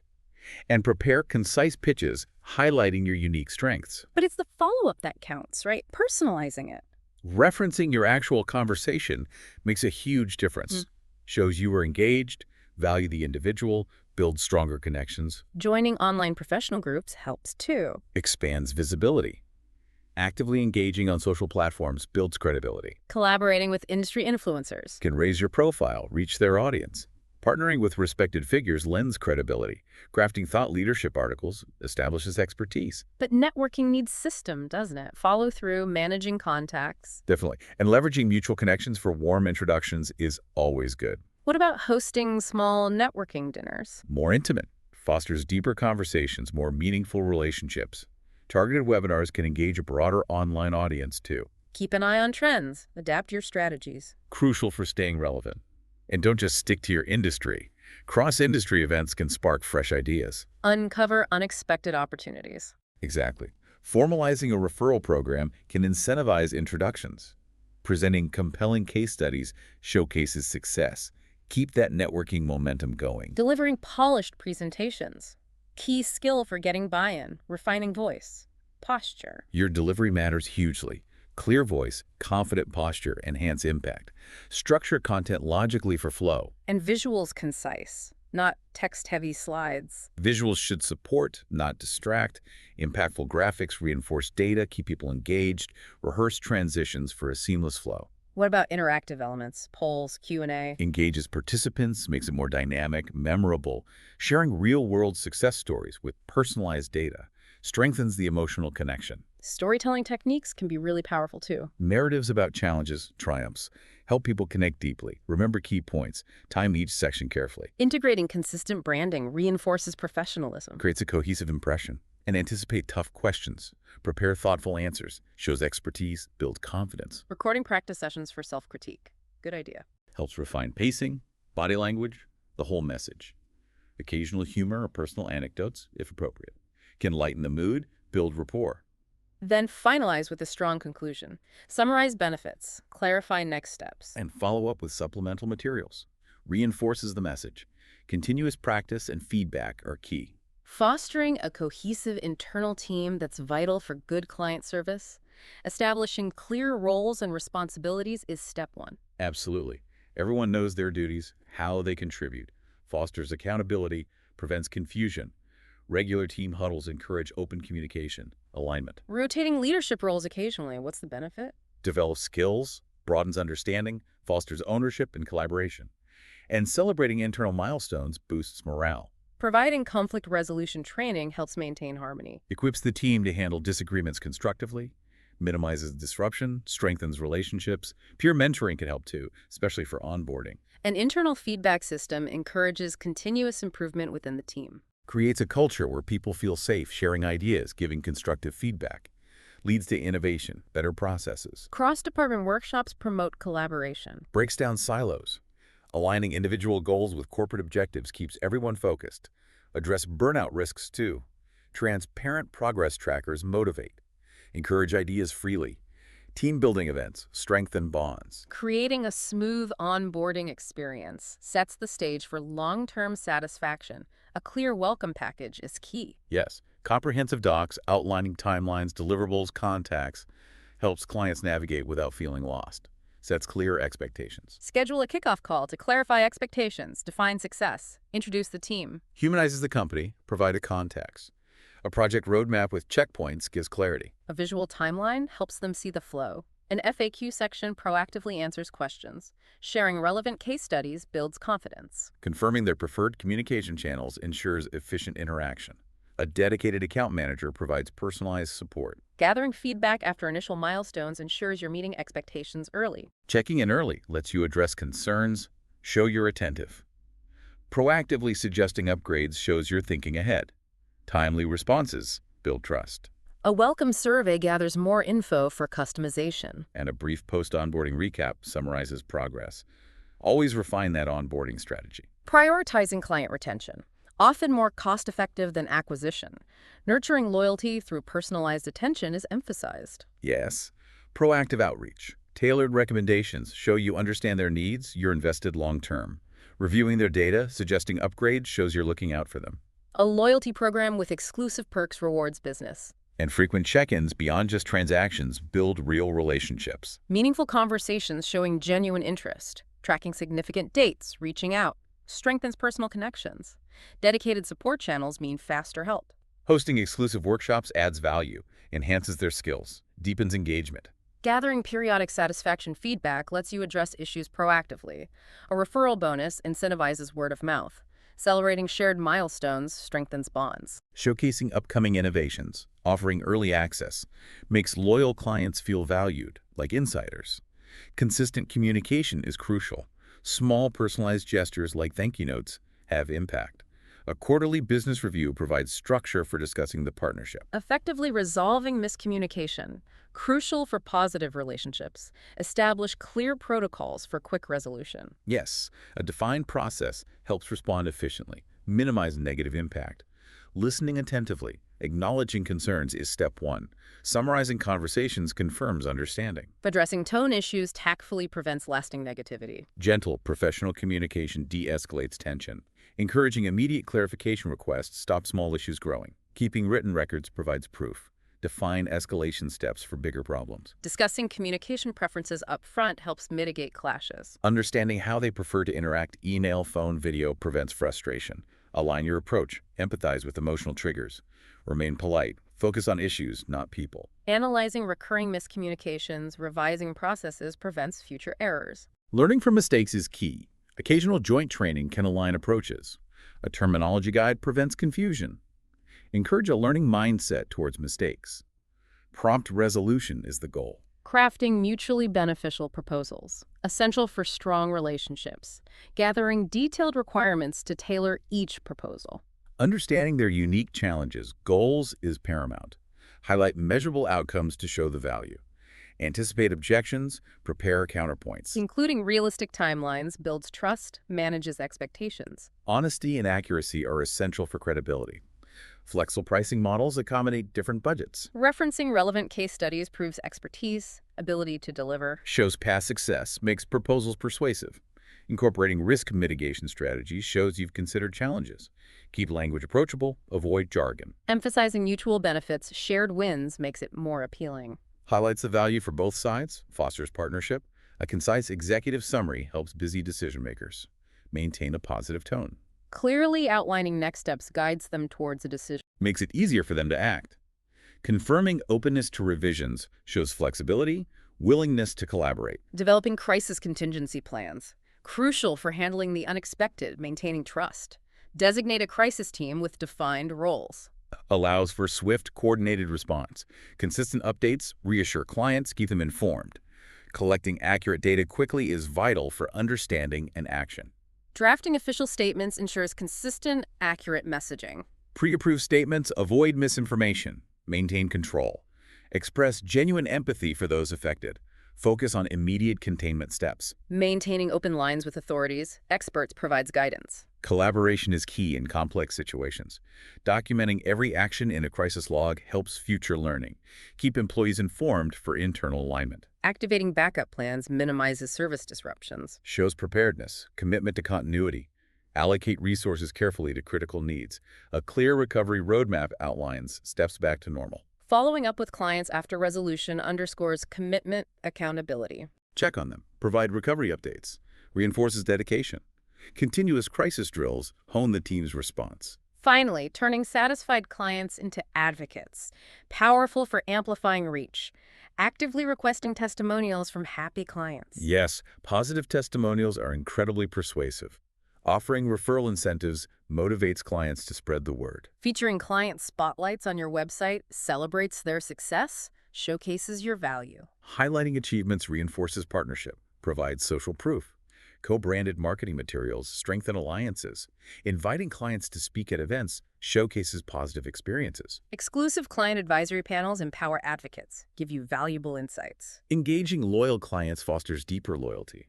And prepare concise pitches highlighting your unique strengths. But it's the follow-up that counts, right? Personalizing it. Referencing your actual conversation makes a huge difference. Shows you were engaged, value the individual, build stronger connections. Joining online professional groups helps too. Expands visibility. Actively engaging on social platforms builds credibility. Collaborating with industry influencers. Can raise your profile, reach their audience. Partnering with respected figures lends credibility. Crafting thought leadership articles establishes expertise. But networking needs system, doesn't it? Follow through, managing contacts. Definitely. And leveraging mutual connections for warm introductions is always good. What about hosting small networking dinners? More intimate. Fosters deeper conversations, more meaningful relationships. Targeted webinars can engage a broader online audience too. Keep an eye on trends. Adapt your strategies. Crucial for staying relevant. And don't just stick to your industry. Cross-industry events can spark fresh ideas. Uncover unexpected opportunities. Exactly. Formalizing a referral program can incentivize introductions. Presenting compelling case studies showcases success. Keep that networking momentum going. Delivering polished presentations. Key skill for getting buy-in, refining voice, posture. Your delivery matters hugely. Clear voice, confident posture enhance impact. Structure content logically for flow. And visuals concise, not text-heavy slides. Visuals should support, not distract. Impactful graphics reinforce data, keep people engaged. Rehearse transitions for a seamless flow. What about interactive elements, polls, Q&A? Engages participants, makes it more dynamic, memorable. Sharing real-world success stories with personalized data strengthens the emotional connection. Storytelling techniques can be really powerful too. Narratives about challenges, triumphs, help people connect deeply. Remember key points. Time each section carefully. Integrating consistent branding reinforces professionalism. Creates a cohesive impression. And anticipate tough questions. Prepare thoughtful answers. Shows expertise, build confidence. Recording practice sessions for self-critique. Good idea. Helps refine pacing, body language, the whole message. Occasional humor or personal anecdotes, if appropriate. Can lighten the mood, build rapport. Then finalize with a strong conclusion. Summarize benefits, clarify next steps. And follow up with supplemental materials. Reinforces the message. Continuous practice and feedback are key. Fostering a cohesive internal team that's vital for good client service. Establishing clear roles and responsibilities is step one. Absolutely. Everyone knows their duties, how they contribute. fosters accountability, prevents confusion. Regular team huddles encourage open communication, alignment. Rotating leadership roles occasionally, what's the benefit? Develops skills, broadens understanding, fosters ownership and collaboration. And celebrating internal milestones boosts morale. Providing conflict resolution training helps maintain harmony. Equips the team to handle disagreements constructively, minimizes disruption, strengthens relationships. Peer mentoring can help too, especially for onboarding. An internal feedback system encourages continuous improvement within the team. Creates a culture where people feel safe sharing ideas, giving constructive feedback. Leads to innovation, better processes. Cross-department workshops promote collaboration. Breaks down silos. Aligning individual goals with corporate objectives keeps everyone focused. Address burnout risks too. Transparent progress trackers motivate. Encourage ideas freely. Team-building events strengthen bonds. Creating a smooth onboarding experience sets the stage for long-term satisfaction. A clear welcome package is key. Yes, comprehensive docs outlining timelines, deliverables, contacts helps clients navigate without feeling lost. Sets clear expectations. Schedule a kickoff call to clarify expectations, define success, introduce the team. Humanizes the company, provide a context. A project roadmap with checkpoints gives clarity. A visual timeline helps them see the flow. An FAQ section proactively answers questions. Sharing relevant case studies builds confidence. Confirming their preferred communication channels ensures efficient interaction. A dedicated account manager provides personalized support. Gathering feedback after initial milestones ensures you're meeting expectations early. Checking in early lets you address concerns, show you're attentive. Proactively suggesting upgrades shows you're thinking ahead. Timely responses build trust. A welcome survey gathers more info for customization. And a brief post-onboarding recap summarizes progress. Always refine that onboarding strategy. Prioritizing client retention. Often more cost-effective than acquisition. Nurturing loyalty through personalized attention is emphasized. Yes. Proactive outreach. Tailored recommendations show you understand their needs, you're invested long-term. Reviewing their data, suggesting upgrades shows you're looking out for them. A loyalty program with exclusive perks rewards business. And frequent check-ins beyond just transactions build real relationships. Meaningful conversations showing genuine interest. Tracking significant dates, reaching out. Strengthens personal connections. Dedicated support channels mean faster help. Hosting exclusive workshops adds value, enhances their skills, deepens engagement. Gathering periodic satisfaction feedback lets you address issues proactively. A referral bonus incentivizes word of mouth. Celebrating shared milestones strengthens bonds. Showcasing upcoming innovations, offering early access, makes loyal clients feel valued, like insiders. Consistent communication is crucial. Small personalized gestures like thank you notes have impact. A quarterly business review provides structure for discussing the partnership. Effectively resolving miscommunication. Crucial for positive relationships. Establish clear protocols for quick resolution. Yes, a defined process helps respond efficiently, minimize negative impact. Listening attentively, acknowledging concerns is step one. Summarizing conversations confirms understanding. Addressing tone issues tactfully prevents lasting negativity. Gentle, professional communication de-escalates tension. Encouraging immediate clarification requests stops small issues growing. Keeping written records provides proof. Define escalation steps for bigger problems. Discussing communication preferences up front helps mitigate clashes. Understanding how they prefer to interact, email, phone, video, prevents frustration. Align your approach. Empathize with emotional triggers. Remain polite. Focus on issues, not people. Analyzing recurring miscommunications, revising processes prevents future errors. Learning from mistakes is key. Occasional joint training can align approaches. A terminology guide prevents confusion. Encourage a learning mindset towards mistakes. Prompt resolution is the goal. Crafting mutually beneficial proposals, essential for strong relationships. Gathering detailed requirements to tailor each proposal. Understanding their unique challenges, goals is paramount. Highlight measurable outcomes to show the value. Anticipate objections, prepare counterpoints. Including realistic timelines builds trust, manages expectations. Honesty and accuracy are essential for credibility. Flexible pricing models accommodate different budgets. Referencing relevant case studies proves expertise, ability to deliver. Shows past success, makes proposals persuasive. Incorporating risk mitigation strategies shows you've considered challenges. Keep language approachable, avoid jargon. Emphasizing mutual benefits, shared wins makes it more appealing. Highlights the value for both sides, fosters partnership. A concise executive summary helps busy decision makers. Maintain a positive tone. Clearly outlining next steps guides them towards a decision. Makes it easier for them to act. Confirming openness to revisions shows flexibility, willingness to collaborate. Developing crisis contingency plans. Crucial for handling the unexpected, maintaining trust. Designate a crisis team with defined roles. Allows for swift, coordinated response. Consistent updates reassure clients, keep them informed. Collecting accurate data quickly is vital for understanding and action. Drafting official statements ensures consistent, accurate messaging. Pre-approved statements avoid misinformation. Maintain control. Express genuine empathy for those affected. Focus on immediate containment steps. Maintaining open lines with authorities, experts provides guidance. Collaboration is key in complex situations. Documenting every action in a crisis log helps future learning. Keep employees informed for internal alignment. Activating backup plans minimizes service disruptions. Shows preparedness, commitment to continuity. Allocate resources carefully to critical needs. A clear recovery roadmap outlines steps back to normal. Following up with clients after resolution underscores commitment, accountability. Check on them. Provide recovery updates. Reinforces dedication. Continuous crisis drills hone the team's response. Finally, turning satisfied clients into advocates. Powerful for amplifying reach. Actively requesting testimonials from happy clients. Yes, positive testimonials are incredibly persuasive. Offering referral incentives motivates clients to spread the word. Featuring client spotlights on your website celebrates their success, showcases your value. Highlighting achievements reinforces partnership, provides social proof. Co-branded marketing materials strengthen alliances. Inviting clients to speak at events showcases positive experiences. Exclusive client advisory panels empower advocates, give you valuable insights. Engaging loyal clients fosters deeper loyalty.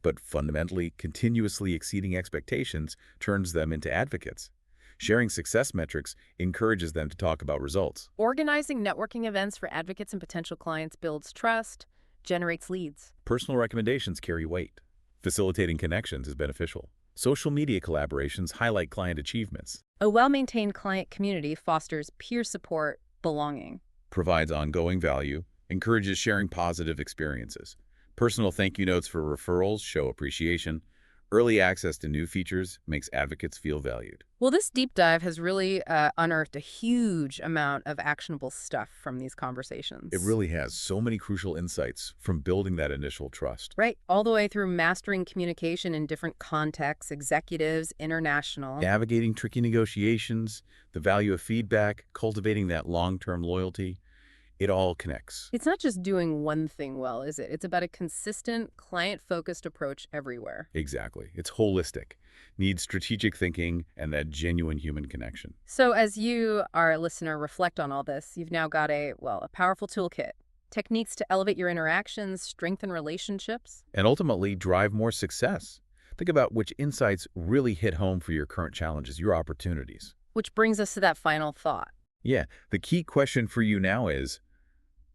But fundamentally, continuously exceeding expectations turns them into advocates. Sharing success metrics encourages them to talk about results. Organizing networking events for advocates and potential clients builds trust, generates leads. Personal recommendations carry weight. Facilitating connections is beneficial. Social media collaborations highlight client achievements. A well-maintained client community fosters peer support, belonging. Provides ongoing value, encourages sharing positive experiences. Personal thank you notes for referrals show appreciation. Early access to new features makes advocates feel valued. Well, this deep dive has really unearthed a huge amount of actionable stuff from these conversations. It really has so many crucial insights from building that initial trust. Right, all the way through mastering communication in different contexts, executives, international. Navigating tricky negotiations, the value of feedback, cultivating that long-term loyalty. It all connects. It's not just doing one thing well, is it? It's about a consistent, client-focused approach everywhere. Exactly. It's holistic. Needs strategic thinking and that genuine human connection. So as you, our listener, reflect on all this, you've now got a powerful toolkit. Techniques to elevate your interactions, strengthen relationships. And ultimately drive more success. Think about which insights really hit home for your current challenges, your opportunities. Which brings us to that final thought. Yeah, the key question for you now is,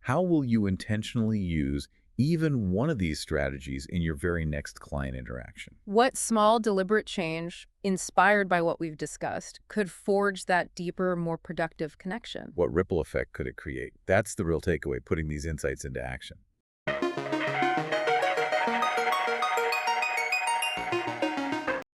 how will you intentionally use even one of these strategies in your very next client interaction? What small, deliberate change, inspired by what we've discussed, could forge that deeper, more productive connection? What ripple effect could it create? That's the real takeaway, putting these insights into action.